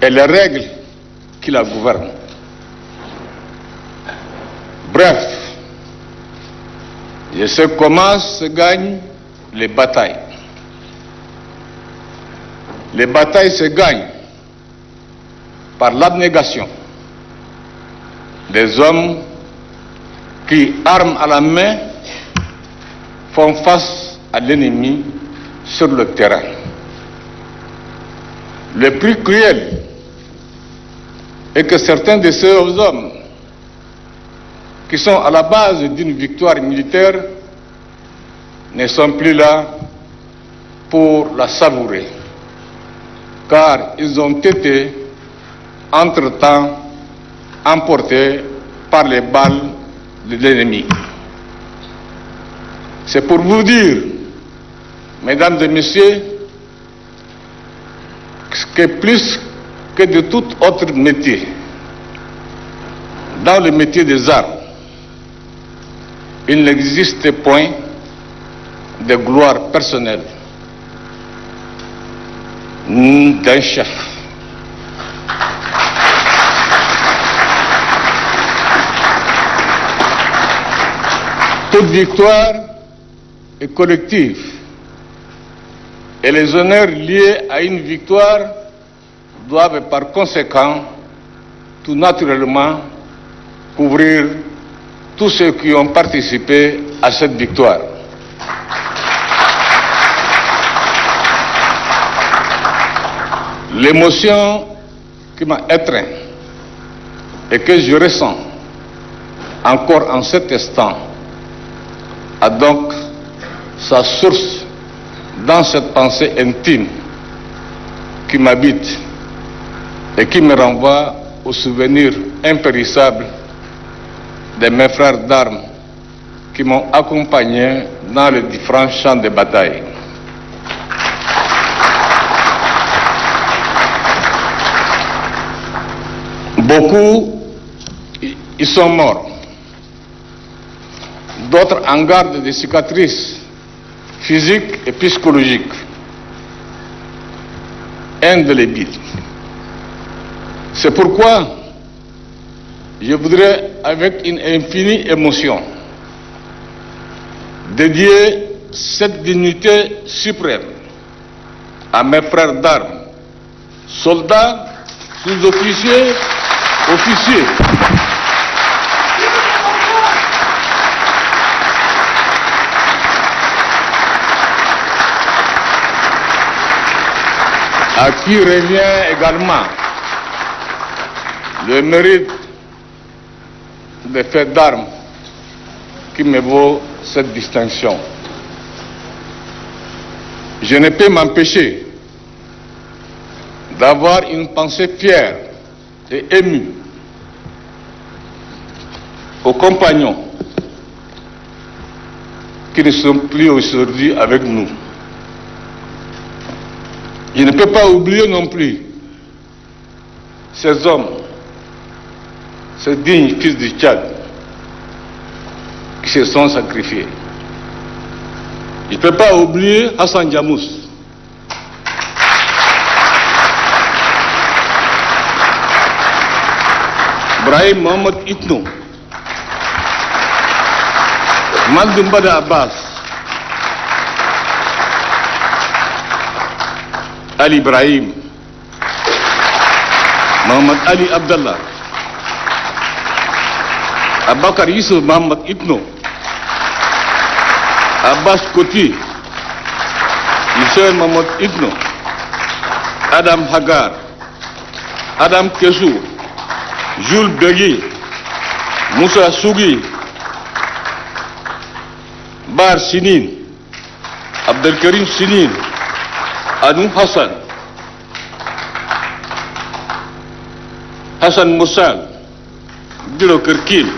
et les règles qui la gouvernent. Bref, je sais comment se gagnent les batailles. Les batailles se gagnent par l'abnégation des hommes qui, armes à la main, font face à l'ennemi sur le terrain. Le plus cruel est que certains de ces hommes qui sont à la base d'une victoire militaire ne sont plus là pour la savourer, car ils ont été entre-temps emportés par les balles de l'ennemi. C'est pour vous dire, mesdames et messieurs, que plus que de tout autre métier, dans le métier des armes, il n'existe point de gloire personnelle d'un chef. Toute victoire est collective et les honneurs liés à une victoire doivent par conséquent tout naturellement couvrir tous ceux qui ont participé à cette victoire. L'émotion qui m'a étreint et que je ressens encore en cet instant a donc sa source dans cette pensée intime qui m'habite et qui me renvoie au souvenir impérissable de mes frères d'armes qui m'ont accompagné dans les différents champs de bataille. Beaucoup y sont morts, d'autres en garde de cicatrices physiques et psychologiques indélébiles. C'est pourquoi je voudrais, avec une infinie émotion, dédier cette dignité suprême à mes frères d'armes, soldats, sous-officiers, officiers, à qui revient également le mérite des faits d'armes qui me vaut cette distinction. Je ne peux m'empêcher d'avoir une pensée fière et émue aux compagnons qui ne sont plus aujourd'hui avec nous. Je ne peux pas oublier non plus ces hommes, ces dignes fils du Tchad qui se sont sacrifiés. Je ne peux pas oublier Hassan Diamous, Brahim Mohamed Itno, Maldoum Bada Abbas, Ali Ibrahim, Mohamed Ali Abdallah, Abakar Yusuf Mohamed Itno, Abbas Koti, Hussein Mohamed Itno, Adam Hagar, Adam Kesou, Jules Begui, Moussa Sougui, Bar Sinin, Abdelkarim Sinin, Anou Hassan, Hassan Moussal, Dilo Kerkil,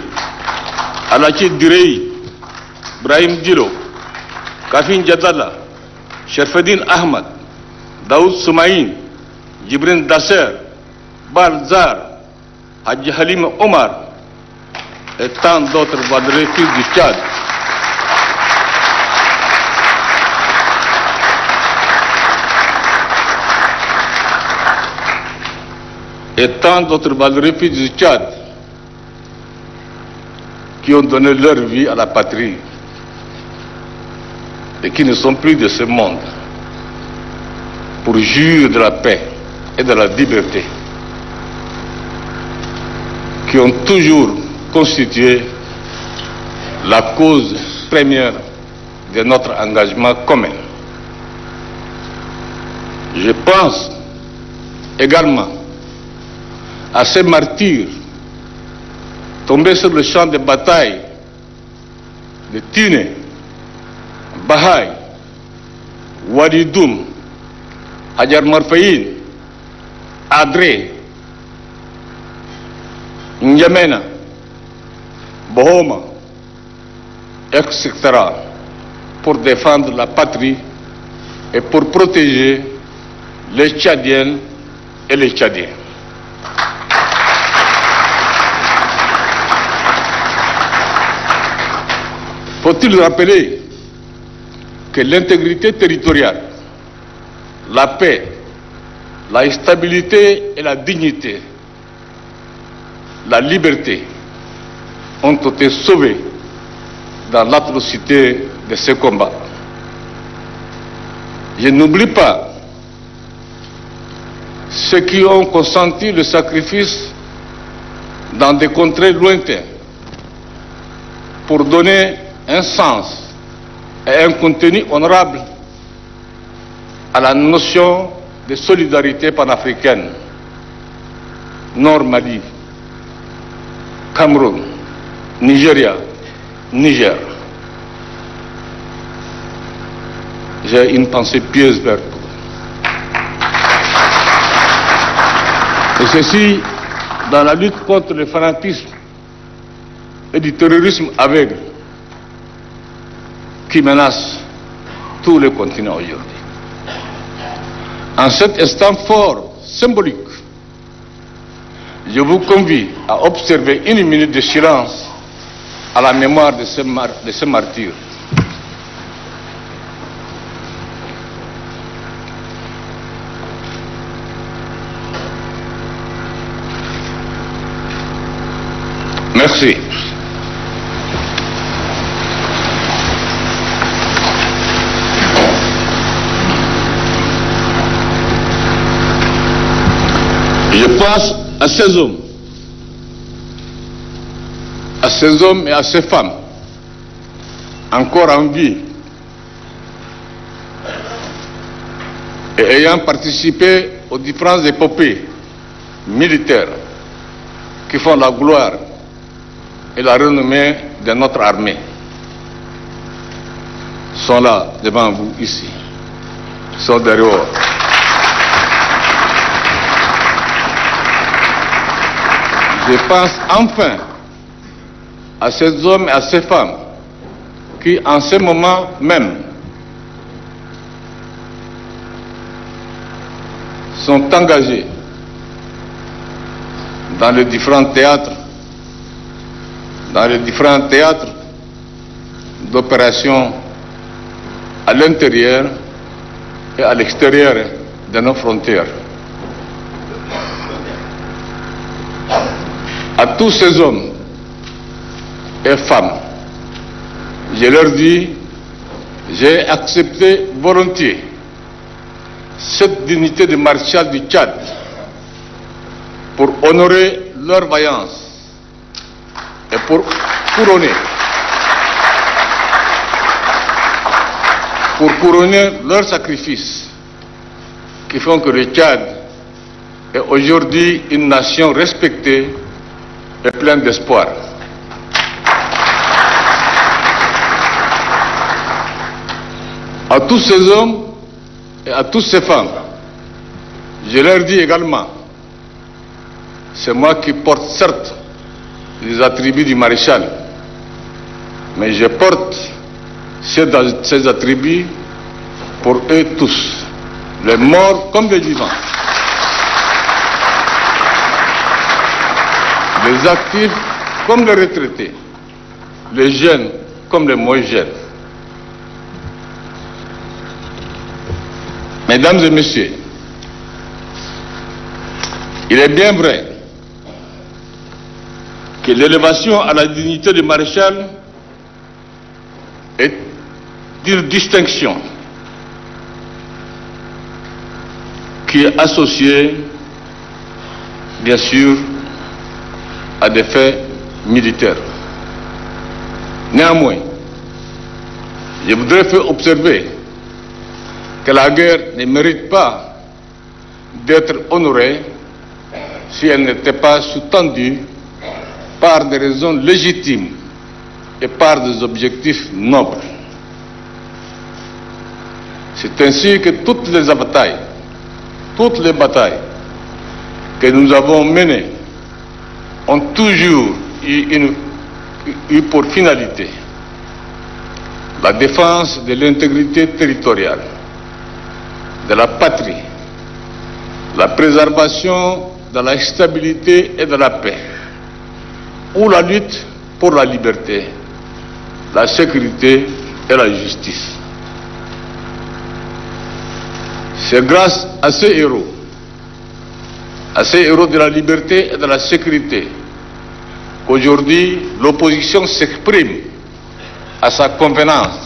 Alachi Direi, Ibrahim Dilo, Kafin Jadala, Sherfedin Ahmad, Daoud Soumaïn, Jibrin Dasser, Balzar, Hadji Halim Omar et tant d'autres valeureux fils du Tchad. Et tant d'autres valeureux fils du Tchad qui ont donné leur vie à la patrie et qui ne sont plus de ce monde pour jouir de la paix et de la liberté qui ont toujours constitué la cause première de notre engagement commun. Je pense également à ces martyrs tombés sur le champ de bataille de Tine, Bahaï, Wadi Doum, Hajar Marfaïn, Adré, N'Djamena, Bohoma, etc., pour défendre la patrie et pour protéger les Tchadiennes et les Tchadiens. Faut-il rappeler que l'intégrité territoriale, la paix, la stabilité et la dignité, la liberté ont été sauvées dans l'atrocité de ce combat. Je n'oublie pas ceux qui ont consenti le sacrifice dans des contrées lointaines pour donner un sens et un contenu honorable à la notion de solidarité panafricaine. Nord Mali, Cameroun, Nigeria, Niger. J'ai une pensée pieuse vers vous. Et ceci dans la lutte contre le fanatisme et du terrorisme aveugle qui menace tout le continent aujourd'hui. En cet instant fort, symbolique, je vous convie à observer une minute de silence à la mémoire de ces martyrs. Merci. Je pense à ces hommes et à ces femmes encore en vie et ayant participé aux différentes épopées militaires qui font la gloire et la renommée de notre armée. Sont là devant vous ici, sont derrière. Je pense enfin à ces hommes et à ces femmes qui, en ce moment même, sont engagés dans les différents théâtres, d'opérations à l'intérieur et à l'extérieur de nos frontières. À tous ces hommes et femmes, je leur dis, j'ai accepté volontiers cette dignité de maréchal du Tchad pour honorer leur vaillance et pour couronner leur sacrifice qui font que le Tchad est aujourd'hui une nation respectée et pleine d'espoir. À tous ces hommes et à toutes ces femmes, je leur dis également, c'est moi qui porte certes les attributs du maréchal, mais je porte ces attributs pour eux tous, les morts comme les vivants, les actifs comme les retraités, les jeunes comme les moins jeunes. Mesdames et messieurs, il est bien vrai que l'élévation à la dignité de maréchal est une distinction qui est associée, bien sûr, à des faits militaires. Néanmoins, je voudrais faire observer que la guerre ne mérite pas d'être honorée si elle n'était pas sous-tendue par des raisons légitimes et par des objectifs nobles. C'est ainsi que toutes les batailles que nous avons menées ont toujours eu pour finalité la défense de l'intégrité territoriale, de la patrie, la préservation de la stabilité et de la paix, ou la lutte pour la liberté, la sécurité et la justice. C'est grâce à ces héros de la liberté et de la sécurité, qu'aujourd'hui l'opposition s'exprime à sa convenance,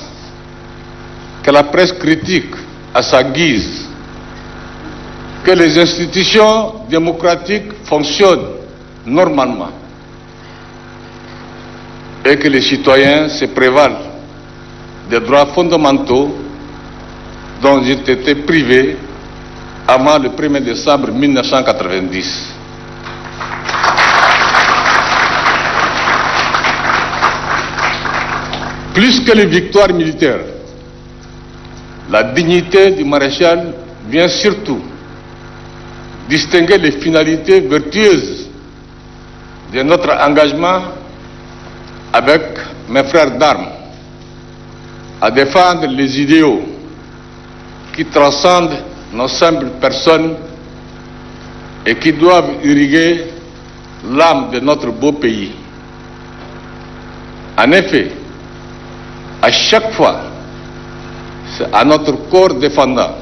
que la presse critique à sa guise, que les institutions démocratiques fonctionnent normalement et que les citoyens se prévalent des droits fondamentaux dont ils étaient privés avant le 1er décembre 1990. Plus que les victoires militaires, la dignité du maréchal vient surtout distinguer les finalités vertueuses de notre engagement avec mes frères d'armes à défendre les idéaux qui transcendent nos simples personnes et qui doivent irriguer l'âme de notre beau pays. En effet, à chaque fois, c'est à notre corps défendant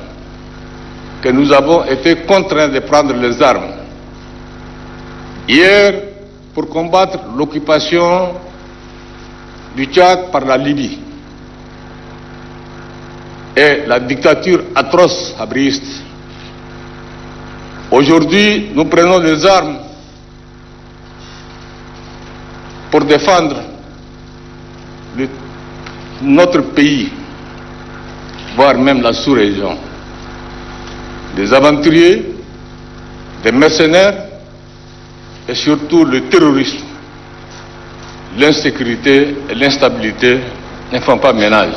que nous avons été contraints de prendre les armes. Hier, pour combattre l'occupation du Tchad par la Libye et la dictature atroce abréiste. Aujourd'hui, nous prenons les armes pour défendre notre pays, voire même la sous-région. Des aventuriers, des mercenaires et surtout le terrorisme, l'insécurité et l'instabilité ne font pas ménage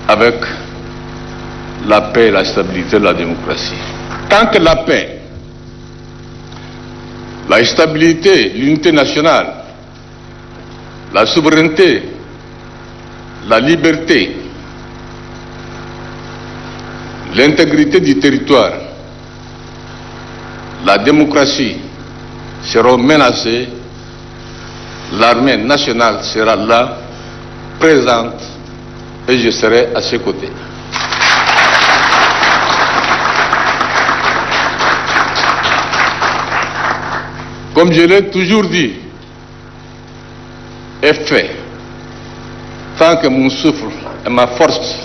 avec la paix, la stabilité, la démocratie. Tant que la paix, la stabilité, l'unité nationale, la souveraineté, la liberté, l'intégrité du territoire, la démocratie seront menacées, l'armée nationale sera là, présente, et je serai à ses côtés. Comme je l'ai toujours dit et fait, tant que mon souffle et ma force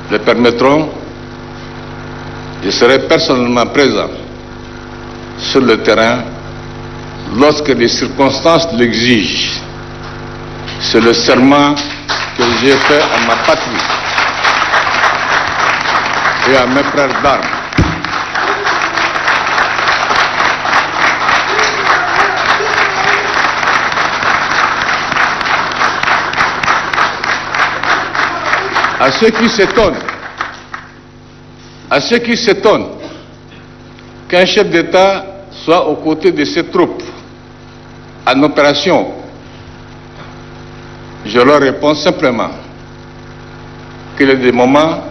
le permettront, je serai personnellement présent sur le terrain lorsque les circonstances l'exigent. C'est le serment que j'ai fait à ma patrie et à mes frères d'armes. À ceux qui s'étonnent qu'un chef d'État soit aux côtés de ses troupes en opération, je leur réponds simplement qu'il y a des moments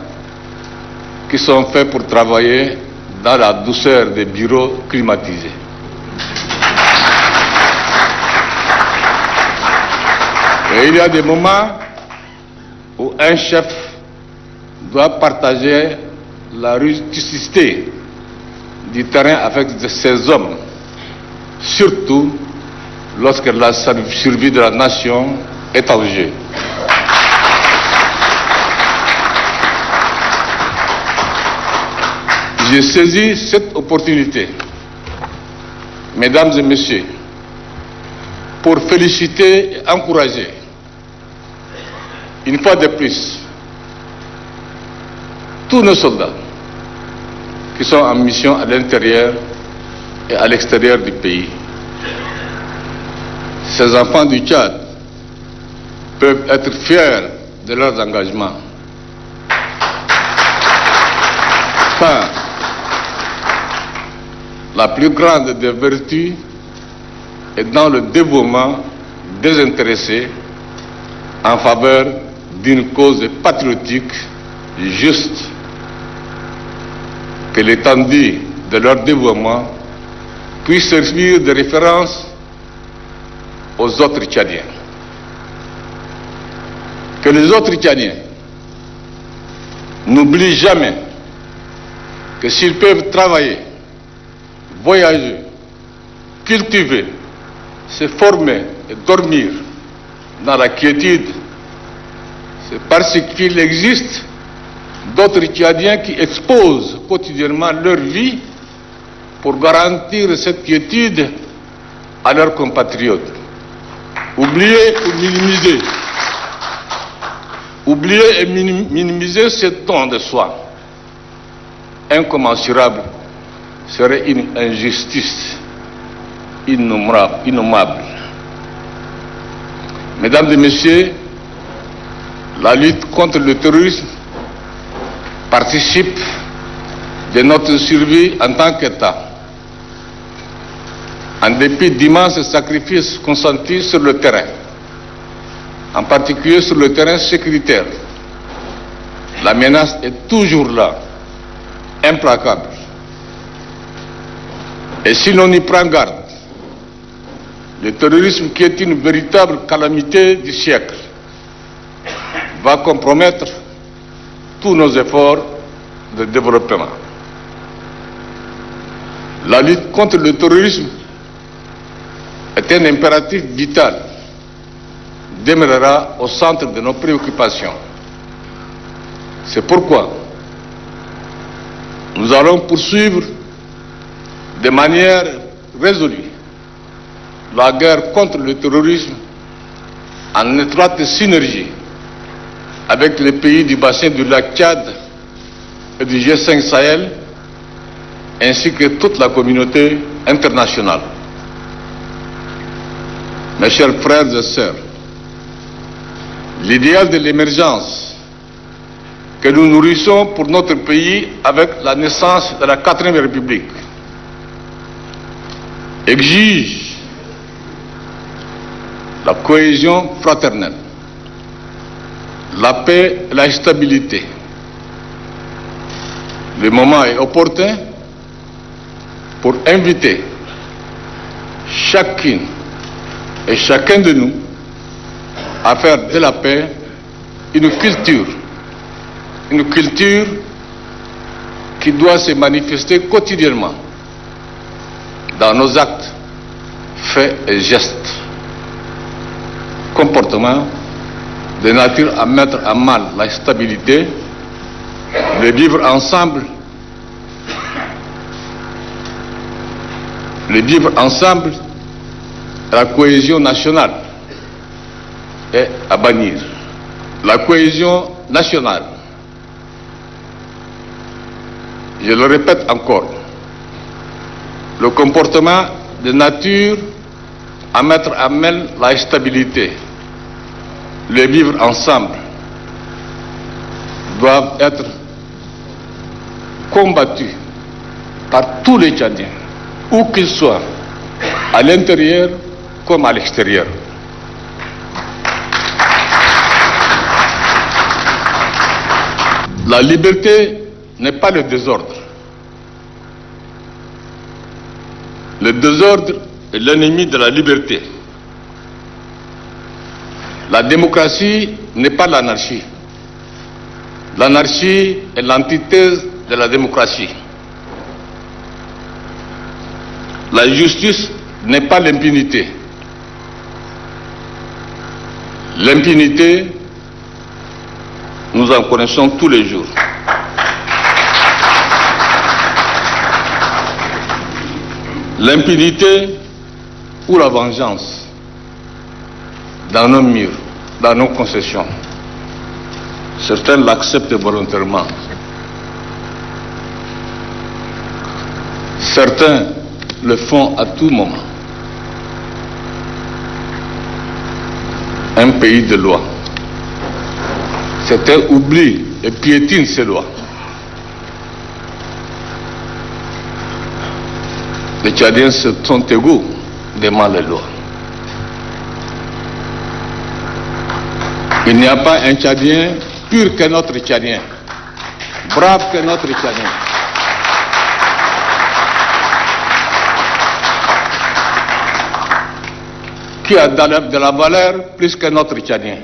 qui sont faits pour travailler dans la douceur des bureaux climatisés. Et il y a des moments où un chef doit partager la rusticité du terrain avec ses hommes, surtout lorsque la survie de la nation est en jeu. J'ai saisi cette opportunité mesdames et messieurs, pour féliciter et encourager, une fois de plus, tous nos soldats qui sont en mission à l'intérieur et à l'extérieur du pays. Ces enfants du Tchad peuvent être fiers de leurs engagements. Enfin, la plus grande des vertus est dans le dévouement désintéressé en faveur d'une cause patriotique juste. Que l'étendue de leur dévouement puisse servir de référence aux autres Tchadiens. Que les autres Tchadiens n'oublient jamais que s'ils peuvent travailler, voyager, cultiver, se former et dormir dans la quiétude, c'est parce qu'il existe d'autres Tchadiens qui exposent quotidiennement leur vie pour garantir cette quiétude à leurs compatriotes. Oublier et minimiser ce don de soi incommensurable serait une injustice innommable. Mesdames et messieurs, la lutte contre le terrorisme participe de notre survie en tant qu'État. En dépit d'immenses sacrifices consentis sur le terrain, en particulier sur le terrain sécuritaire, la menace est toujours là, implacable. Et si l'on y prend garde, le terrorisme, qui est une véritable calamité du siècle, va compromettre tous nos efforts de développement. La lutte contre le terrorisme est un impératif vital, demeurera au centre de nos préoccupations. C'est pourquoi nous allons poursuivre de manière résolue la guerre contre le terrorisme en étroite synergie avec les pays du bassin du lac Tchad et du G5 Sahel, ainsi que toute la communauté internationale. Mes chers frères et sœurs, l'idéal de l'émergence que nous nourrissons pour notre pays avec la naissance de la 4e République exige la cohésion fraternelle, la paix et la stabilité. Le moment est opportun pour inviter chacune et chacun de nous à faire de la paix une culture qui doit se manifester quotidiennement dans nos actes, faits et gestes, comportements de nature à mettre à mal la stabilité, le vivre ensemble, la cohésion nationale est à bannir. La cohésion nationale, je le répète encore, le comportement de nature à mettre à mal la stabilité, le vivre ensemble, doivent être combattus par tous les Tchadiens, où qu'ils soient, à l'intérieur comme à l'extérieur. La liberté n'est pas le désordre. Le désordre est l'ennemi de la liberté. La démocratie n'est pas l'anarchie. L'anarchie est l'antithèse de la démocratie. La justice n'est pas l'impunité. L'impunité, nous en connaissons tous les jours. L'impunité ou la vengeance dans nos murs, dans nos concessions. Certains l'acceptent volontairement. Certains le font à tout moment. Un pays de loi. Certains oublient et piétinent ces lois. Les Tchadiens sont égaux devant les lois. Il n'y a pas un Tchadien pur qu'un autre Tchadien, brave qu'un autre Tchadien. Qui a de la valeur plus qu'un autre Tchadien.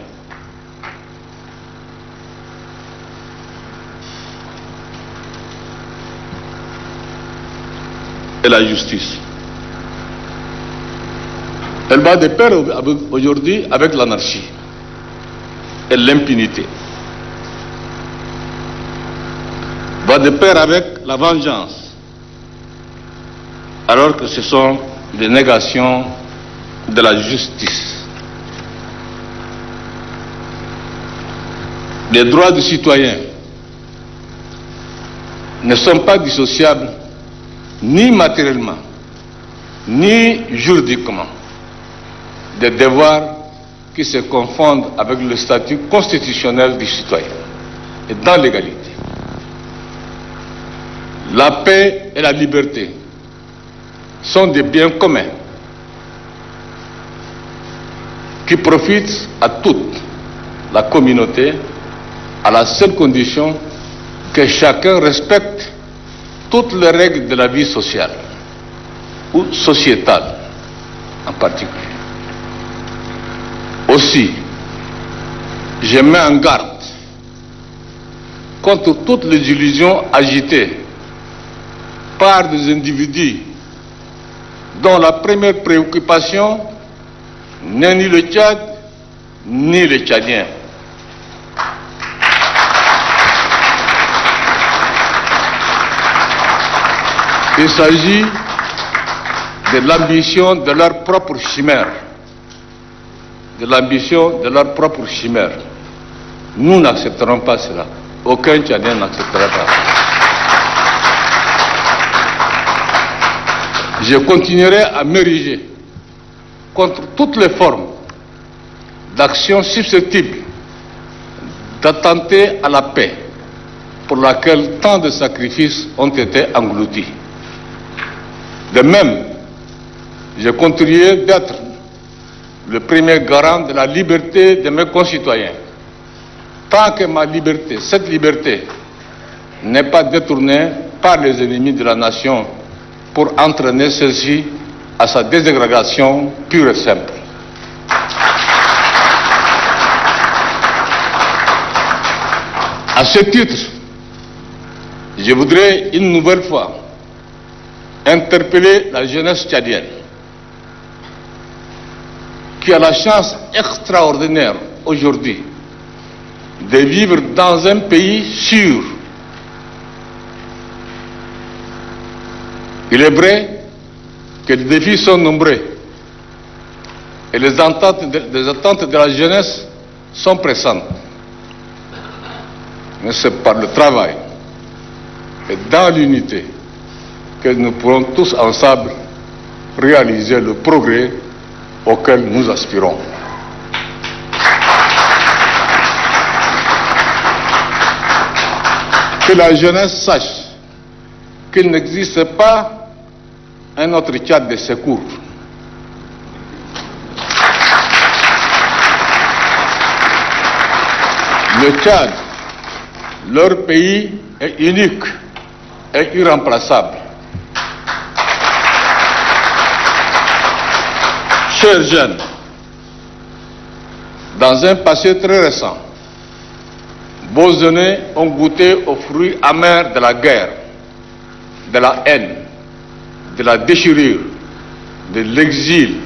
Et la justice. Elle va de pair aujourd'hui avec l'anarchie et l'impunité. Va de pair avec la vengeance, alors que ce sont des négations de la justice. Les droits du citoyen ne sont pas dissociables ni matériellement, ni juridiquement, des devoirs qui se confondent avec le statut constitutionnel du citoyen et dans l'égalité. La paix et la liberté sont des biens communs qui profitent à toute la communauté à la seule condition que chacun respecte toutes les règles de la vie sociale ou sociétale en particulier. Aussi, je mets en garde contre toutes les illusions agitées par des individus dont la première préoccupation n'est ni le Tchad, ni les Tchadiens. Il s'agit de l'ambition de leur propre chimère. De l'ambition de leur propre chimère. Nous n'accepterons pas cela. Aucun Tchadien n'acceptera pas. Je continuerai à m'ériger contre toutes les formes d'action susceptibles d'attenter à la paix pour laquelle tant de sacrifices ont été engloutis. De même, je continuerai d'être le premier garant de la liberté de mes concitoyens. Tant que ma liberté, cette liberté, n'est pas détournée par les ennemis de la nation pour entraîner celle-ci à sa désagrégation pure et simple. À ce titre, je voudrais une nouvelle fois interpeller la jeunesse tchadienne qui a la chance extraordinaire aujourd'hui de vivre dans un pays sûr. Il est vrai que les défis sont nombreux et les attentes de la jeunesse sont pressantes. Mais c'est par le travail et dans l'unité que nous pourrons tous ensemble réaliser le progrès auquel nous aspirons. Que la jeunesse sache qu'il n'existe pas un autre Tchad de secours. Le Tchad, leur pays, est unique et irremplaçable. Chers jeunes, dans un passé très récent, vos aînés ont goûté aux fruits amers de la guerre, de la haine, de la déchirure, de l'exil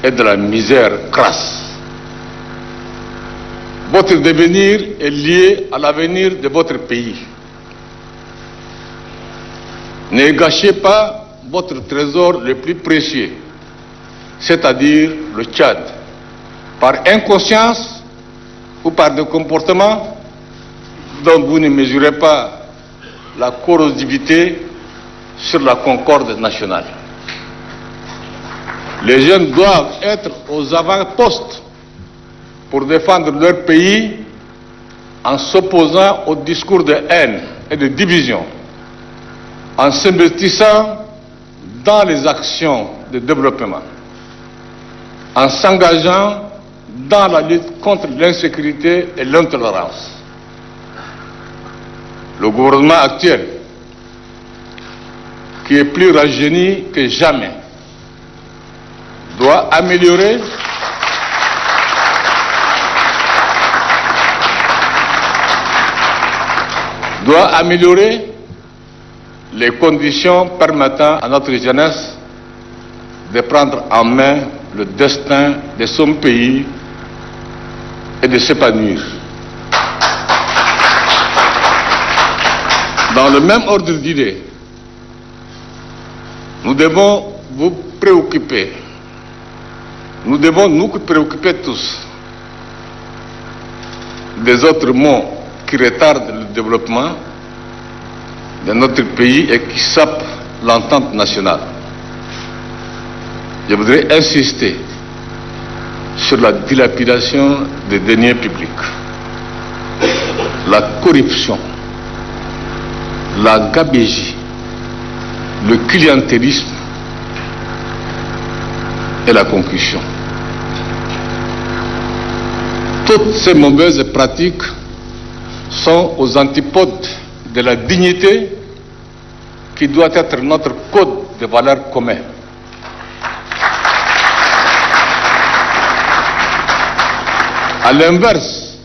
et de la misère crasse. Votre devenir est lié à l'avenir de votre pays. Ne gâchez pas votre trésor le plus précieux, c'est-à-dire le Tchad, par inconscience ou par des comportements dont vous ne mesurez pas la corrosivité sur la concorde nationale. Les jeunes doivent être aux avant-postes pour défendre leur pays en s'opposant au discours de haine et de division, en s'investissant dans les actions de développement, en s'engageant dans la lutte contre l'insécurité et l'intolérance. Le gouvernement actuel, qui est plus rajeuni que jamais, doit améliorer les conditions permettant à notre jeunesse de prendre en main le destin de son pays et de s'épanouir. Dans le même ordre d'idées, nous devons nous préoccuper tous des autres maux qui retardent le développement de notre pays et qui sapent l'entente nationale. Je voudrais insister sur la dilapidation des deniers publics, la corruption, la gabegie, le clientélisme et la concussion. Toutes ces mauvaises pratiques sont aux antipodes de la dignité qui doit être notre code de valeurs communs. À l'inverse,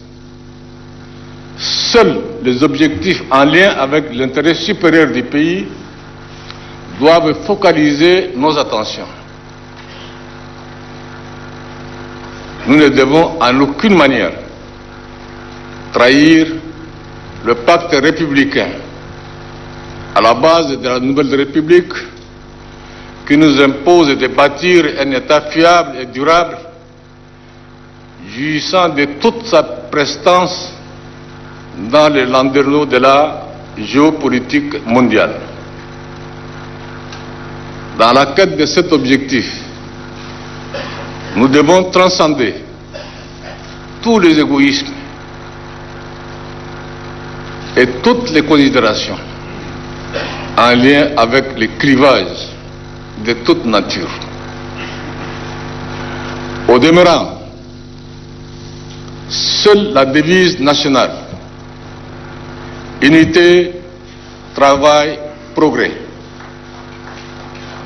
seuls les objectifs en lien avec l'intérêt supérieur du pays doivent focaliser nos attentions. Nous ne devons en aucune manière trahir le pacte républicain à la base de la nouvelle République qui nous impose de bâtir un État fiable et durable, jouissant de toute sa prestance dans les landerneaux de la géopolitique mondiale. Dans la quête de cet objectif, nous devons transcender tous les égoïsmes et toutes les considérations en lien avec les clivages de toute nature. Au demeurant, seule la devise nationale, unité, travail, progrès,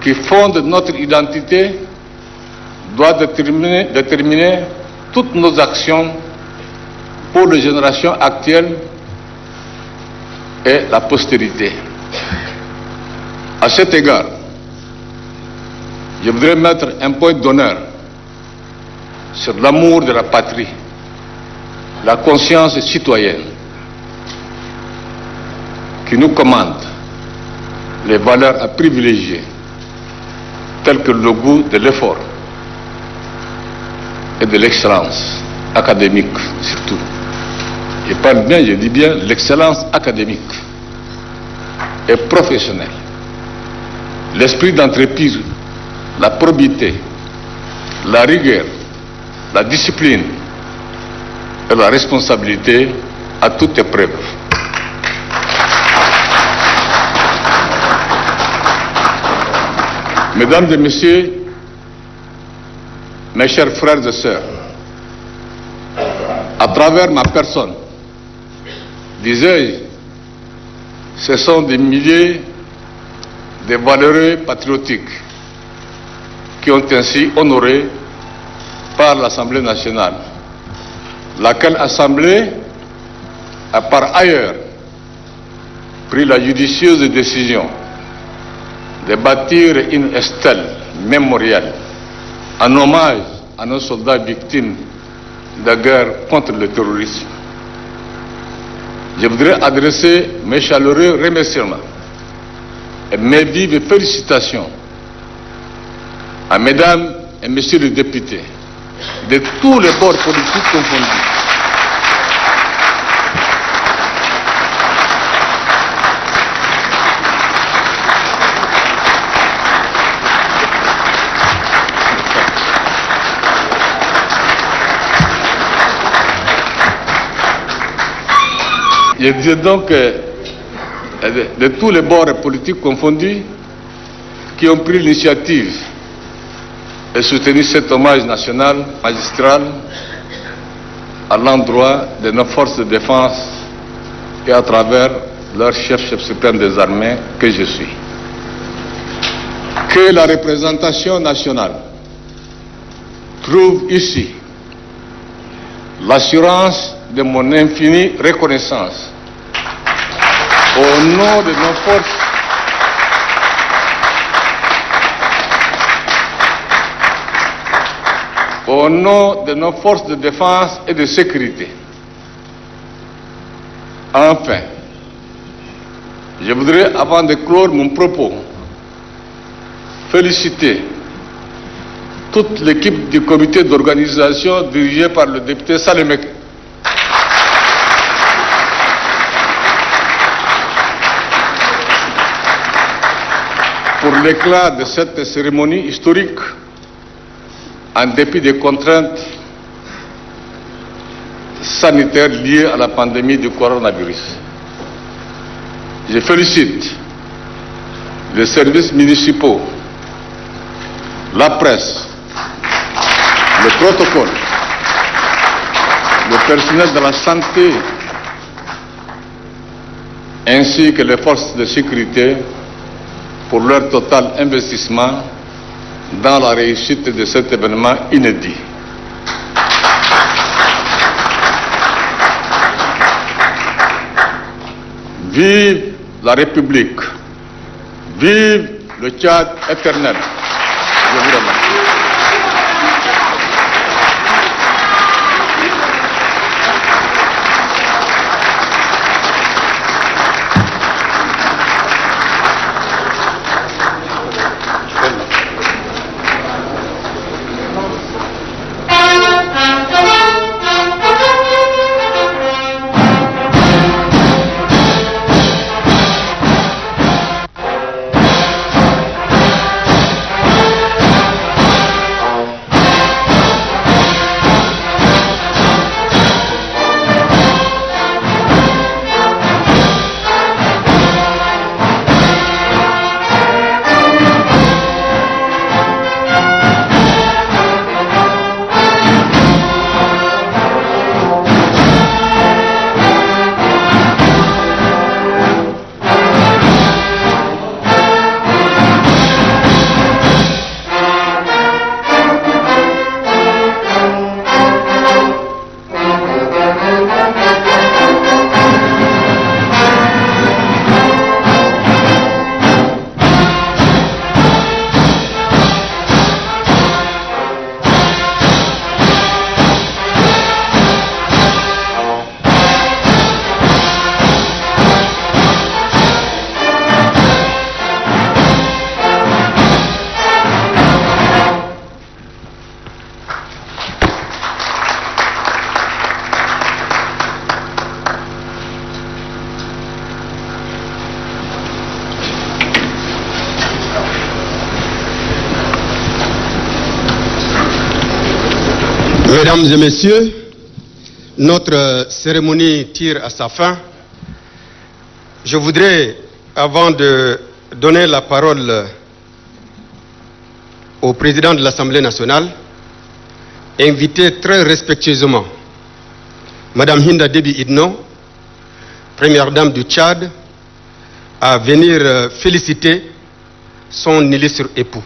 qui fonde notre identité, doit déterminer toutes nos actions pour les générations actuelles et la postérité. À cet égard, je voudrais mettre un point d'honneur sur l'amour de la patrie, la conscience citoyenne, qui nous commande les valeurs à privilégier, telles que le goût de l'effort et de l'excellence académique surtout. Je parle bien, je dis bien l'excellence académique et professionnelle, l'esprit d'entreprise, la probité, la rigueur, la discipline et la responsabilité à toute épreuve. Mesdames et messieurs, mes chers frères et sœurs, à travers ma personne, disais-je, ce sont des milliers de valeureux patriotiques qui ont ainsi honoré par l'Assemblée nationale, laquelle Assemblée a par ailleurs pris la judicieuse décision de bâtir une stèle mémorielle en hommage à nos soldats victimes de la guerre contre le terrorisme. Je voudrais adresser mes chaleureux remerciements et mes vives félicitations à mesdames et messieurs les députés de tous les bords politiques confondus. Je dis donc de tous les bords politiques confondus qui ont pris l'initiative et soutenu cet hommage national, magistral, à l'endroit de nos forces de défense et à travers leur chef suprême des armées que je suis. Que la représentation nationale trouve ici l'assurance de mon infinie reconnaissance au nom de nos forces de défense et de sécurité. Enfin, je voudrais, avant de clore mon propos, féliciter toute l'équipe du comité d'organisation dirigée par le député Salemeke. Pour l'éclat de cette cérémonie historique, en dépit des contraintes sanitaires liées à la pandémie du coronavirus. Je félicite les services municipaux, la presse, le protocole, le personnel de la santé, ainsi que les forces de sécurité pour leur total investissement dans la réussite de cet événement inédit. Vive la République, vive le Tchad éternel. Je vous remercie. Mesdames et messieurs, notre cérémonie tire à sa fin. Je voudrais, avant de donner la parole au président de l'Assemblée nationale, inviter très respectueusement Madame Hinda Déby Itno, première dame du Tchad, à venir féliciter son illustre époux.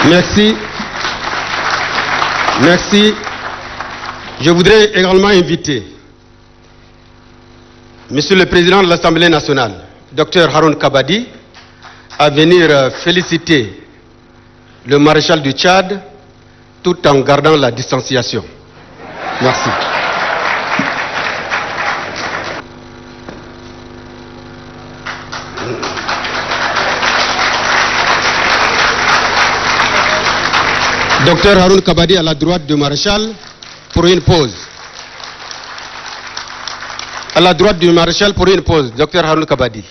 Merci. Merci. Je voudrais également inviter Monsieur le Président de l'Assemblée nationale, Dr Haroun Kabadi, à venir féliciter le maréchal du Tchad tout en gardant la distanciation. Merci. Dr Haroun Kabadi à la droite du maréchal pour une pause. À la droite du maréchal pour une pause. Dr Haroun Kabadi.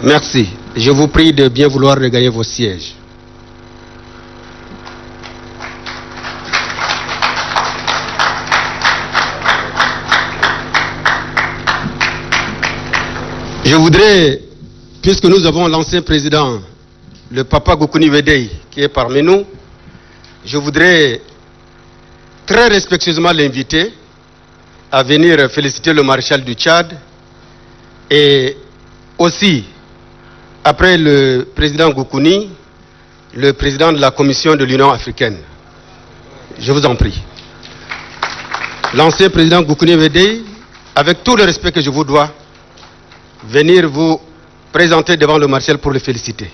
Merci. Je vous prie de bien vouloir regagner vos sièges. Je voudrais, puisque nous avons l'ancien président, le papa Goukouni Wedei, qui est parmi nous, je voudrais très respectueusement l'inviter à venir féliciter le maréchal du Tchad et aussi, après le président Goukouni, le président de la Commission de l'Union africaine. Je vous en prie. L'ancien président Goukouni Wedei, avec tout le respect que je vous dois, venir vous présenter devant le maréchal pour le féliciter.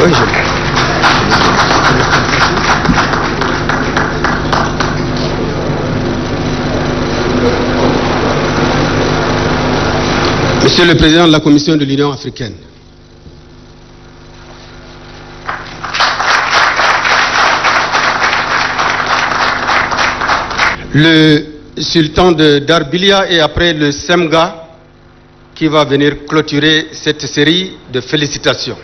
Oui, Monsieur le Président de la Commission de l'Union africaine, le sultan de Darbilia et après le Semga qui va venir clôturer cette série de félicitations.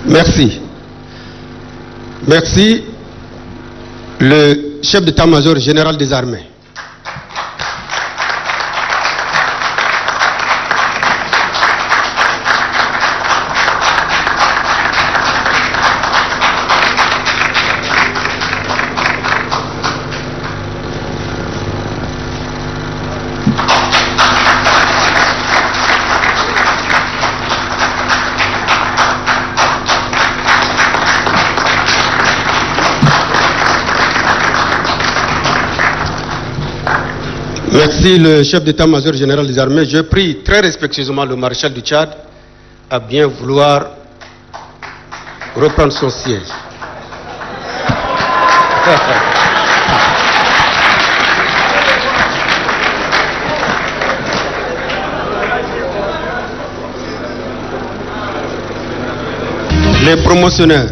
Merci. Merci, le chef d'état-major général des armées. Merci, le chef d'état-major général des armées. Je prie très respectueusement le maréchal du Tchad à bien vouloir reprendre son siège. Les promotionnaires.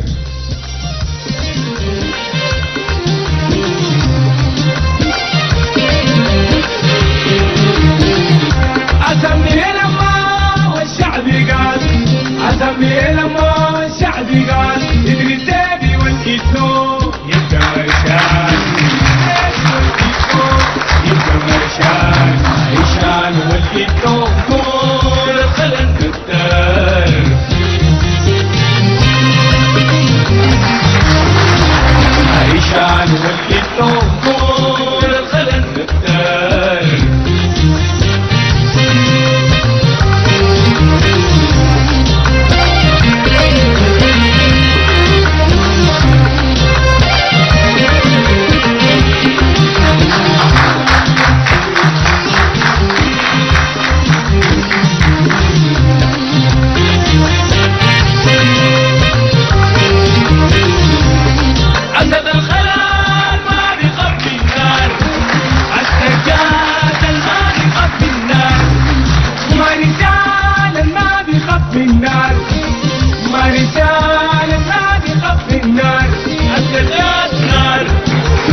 رسالة هذه خف النار السجاد نار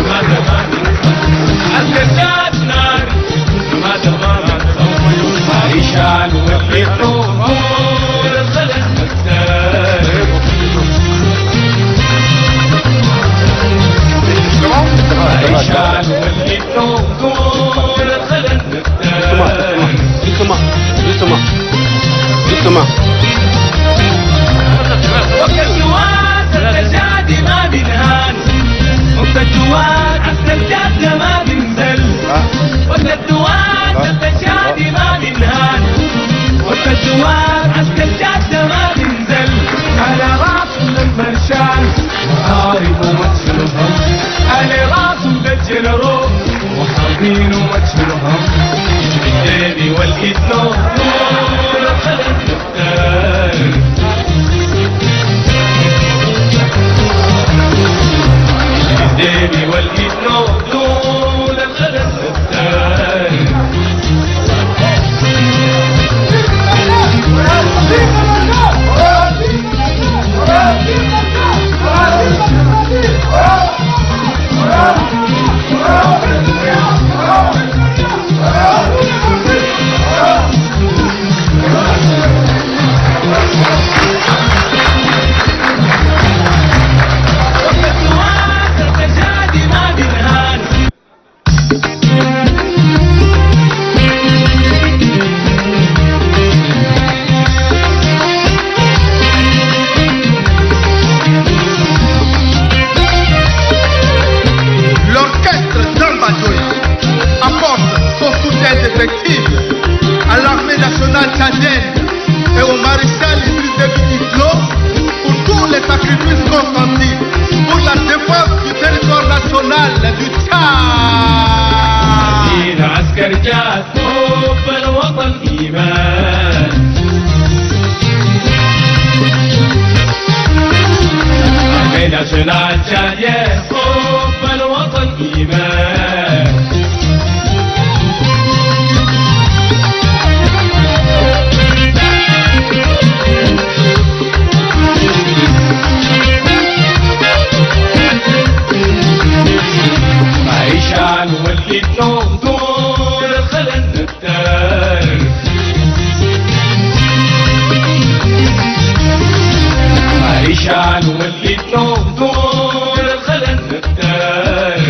ما تمام السجاد نار ما تمام عيشان واللي الخلق مكتاب عيشان واللي الخلق Justement. وقت الجواد السجاد ما بنهان وقت الجواد السجاد ما بنزل وقت الجواد السجاد ما بنهان وقت الجواد السجاد ما بنزل على راسهم المرشال محارب ومتشلهم على راسهم الجنرال محاربين ومتشلهم بالديبي والإثنو الديبي والإثنو دول الخلق الثاني à l'armée nationale tchadienne et au maréchal Idriss Déby Itno pour tous les sacrifices consentis pour la défense du territoire national du Tchad. عسكر جاد حب الوطن إيمان l'armée nationale tchadienne حب الوطن إيمان عيشان واللي تنوم دول الخلق نكتار عيشان واللي تنوم دول الخلق نكتار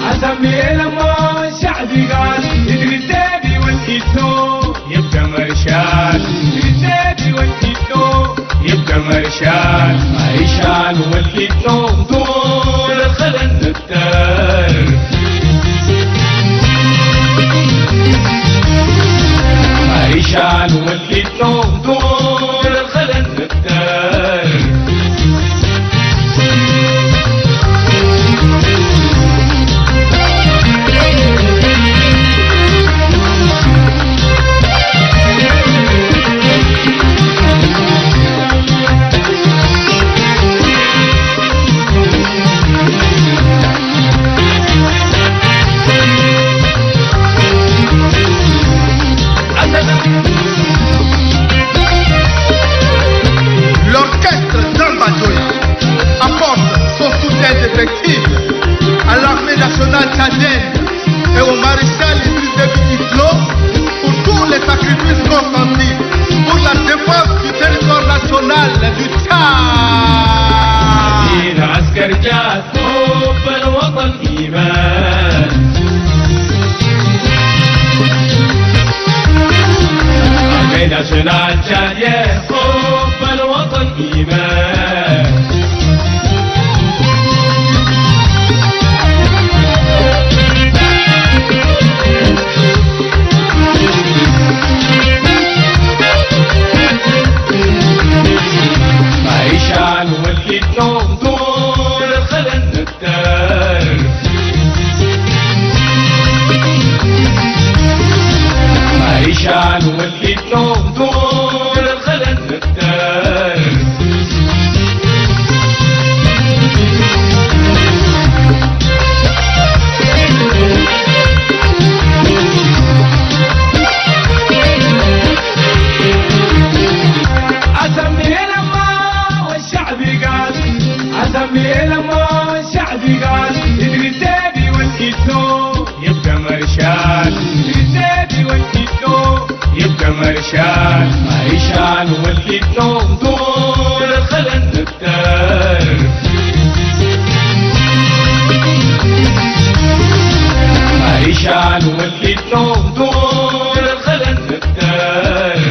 أسمي لما الشعب قال إدريس ديبي والإثنو يبقى مرشال إدريس ديبي والإثنو يبقى مرشال عيشان والإثنو دول الخلق نكتار عيشان والإثنو دول الخلق نكتار L'orchestre d'Ambadoya apporte son soutien effectif à l'armée nationale tchadienne et au maréchal Idriss Déby Itno pour tous les sacrifices consentis pour la défense du territoire national du Tchad. عسكر جاد حب الوطن إيمان l'armée nationale tchadienne حب الوطن إيمان عيشان واللي تنوم دول الخلق نكتار عيشان واللي تنوم دول الخلق نكتار مارشال مارشال وليد نوم دول الخلن الدار مارشال وليد نوم دول الخلن الدار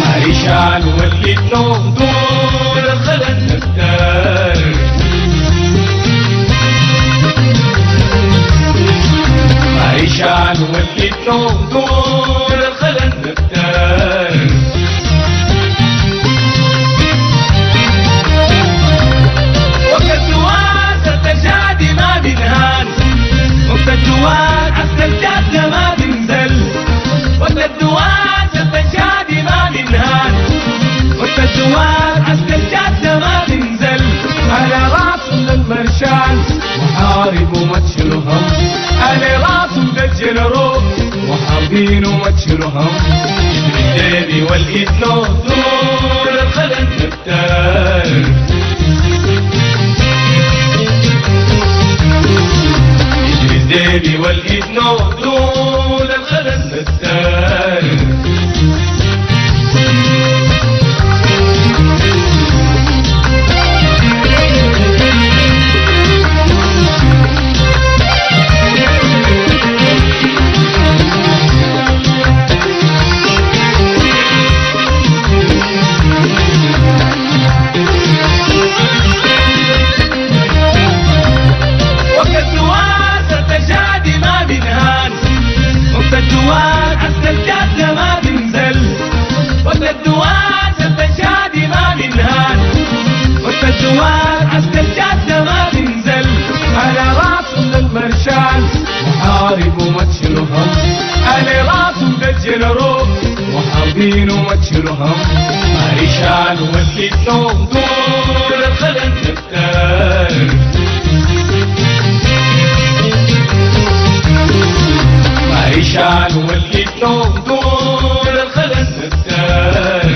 مارشال وليد نوم دول الخلن الدار مارشال وليد نوم دول الخلن الدار وقت الجواز التجادي ما بنهان وقت الجواز عسل الجاد ما بنزل وقت الجواز التجادي ما بنهان وقت الجواز عسل الجاد ما بنزل على راس المرشال محارب وما تشيلوا هم على راسهم بالجنرال محاربين وما تشيلوا هم الديبي والإثنو دول الخلن الدار الديبي والإثنو دول الخلن الدار الدواد عسل الجاد ما بنزل وقت الدواد التجادي ما بنهان وقت الدواد عسل الجاد ما بنزل على راسهم المرشال محارب وما تشيلوا هم على راسهم بالجنرال محاربين وما تشيلوا هم مارشال وليد نوم دول الخلن الدار مارشال وليد نوم دول الخلن الدار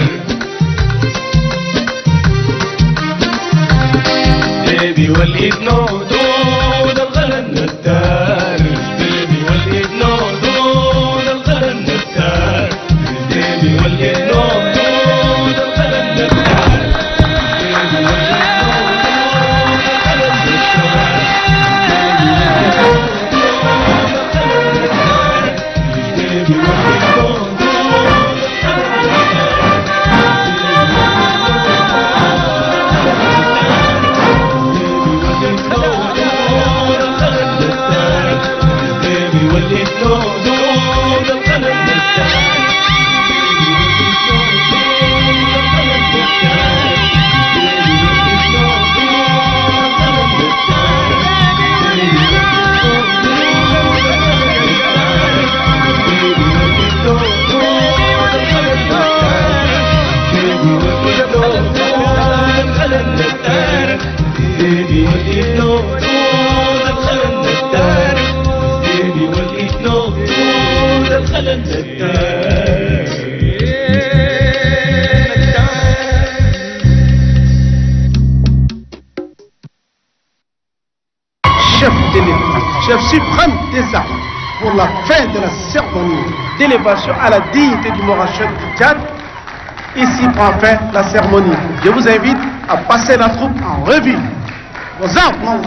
ديبي وليد نوم دول الخلن الدار ديبي وليد نوم دول الخلن الدار ديبي وليد نوم دول الخلن الدار chef suprême des armes, pour la fin de la cérémonie d'élévation à la dignité du maréchal du Tchad. Ici prend fin la cérémonie. Je vous invite à passer la troupe en revue. Vos armes,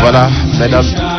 Voilà, mesdames.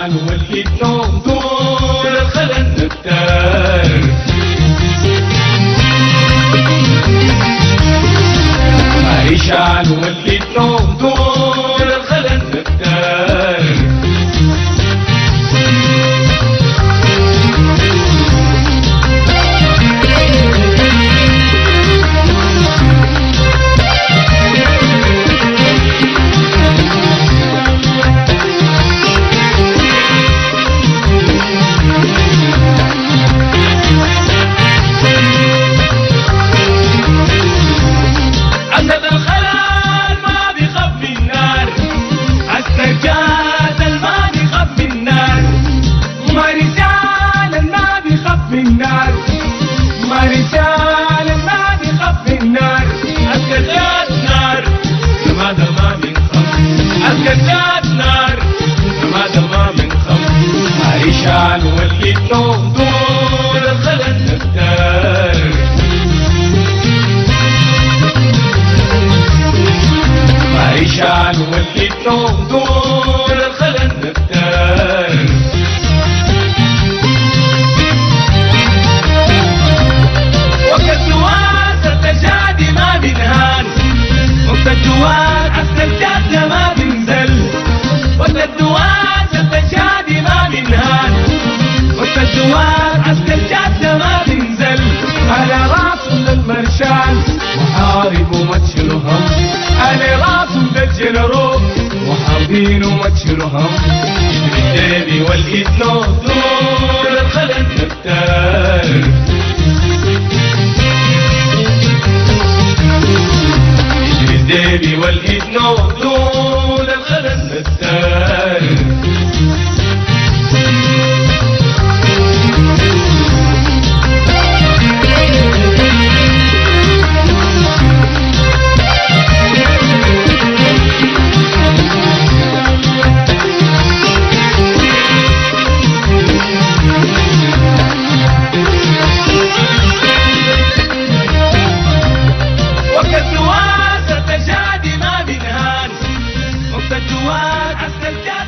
الجواد عسكر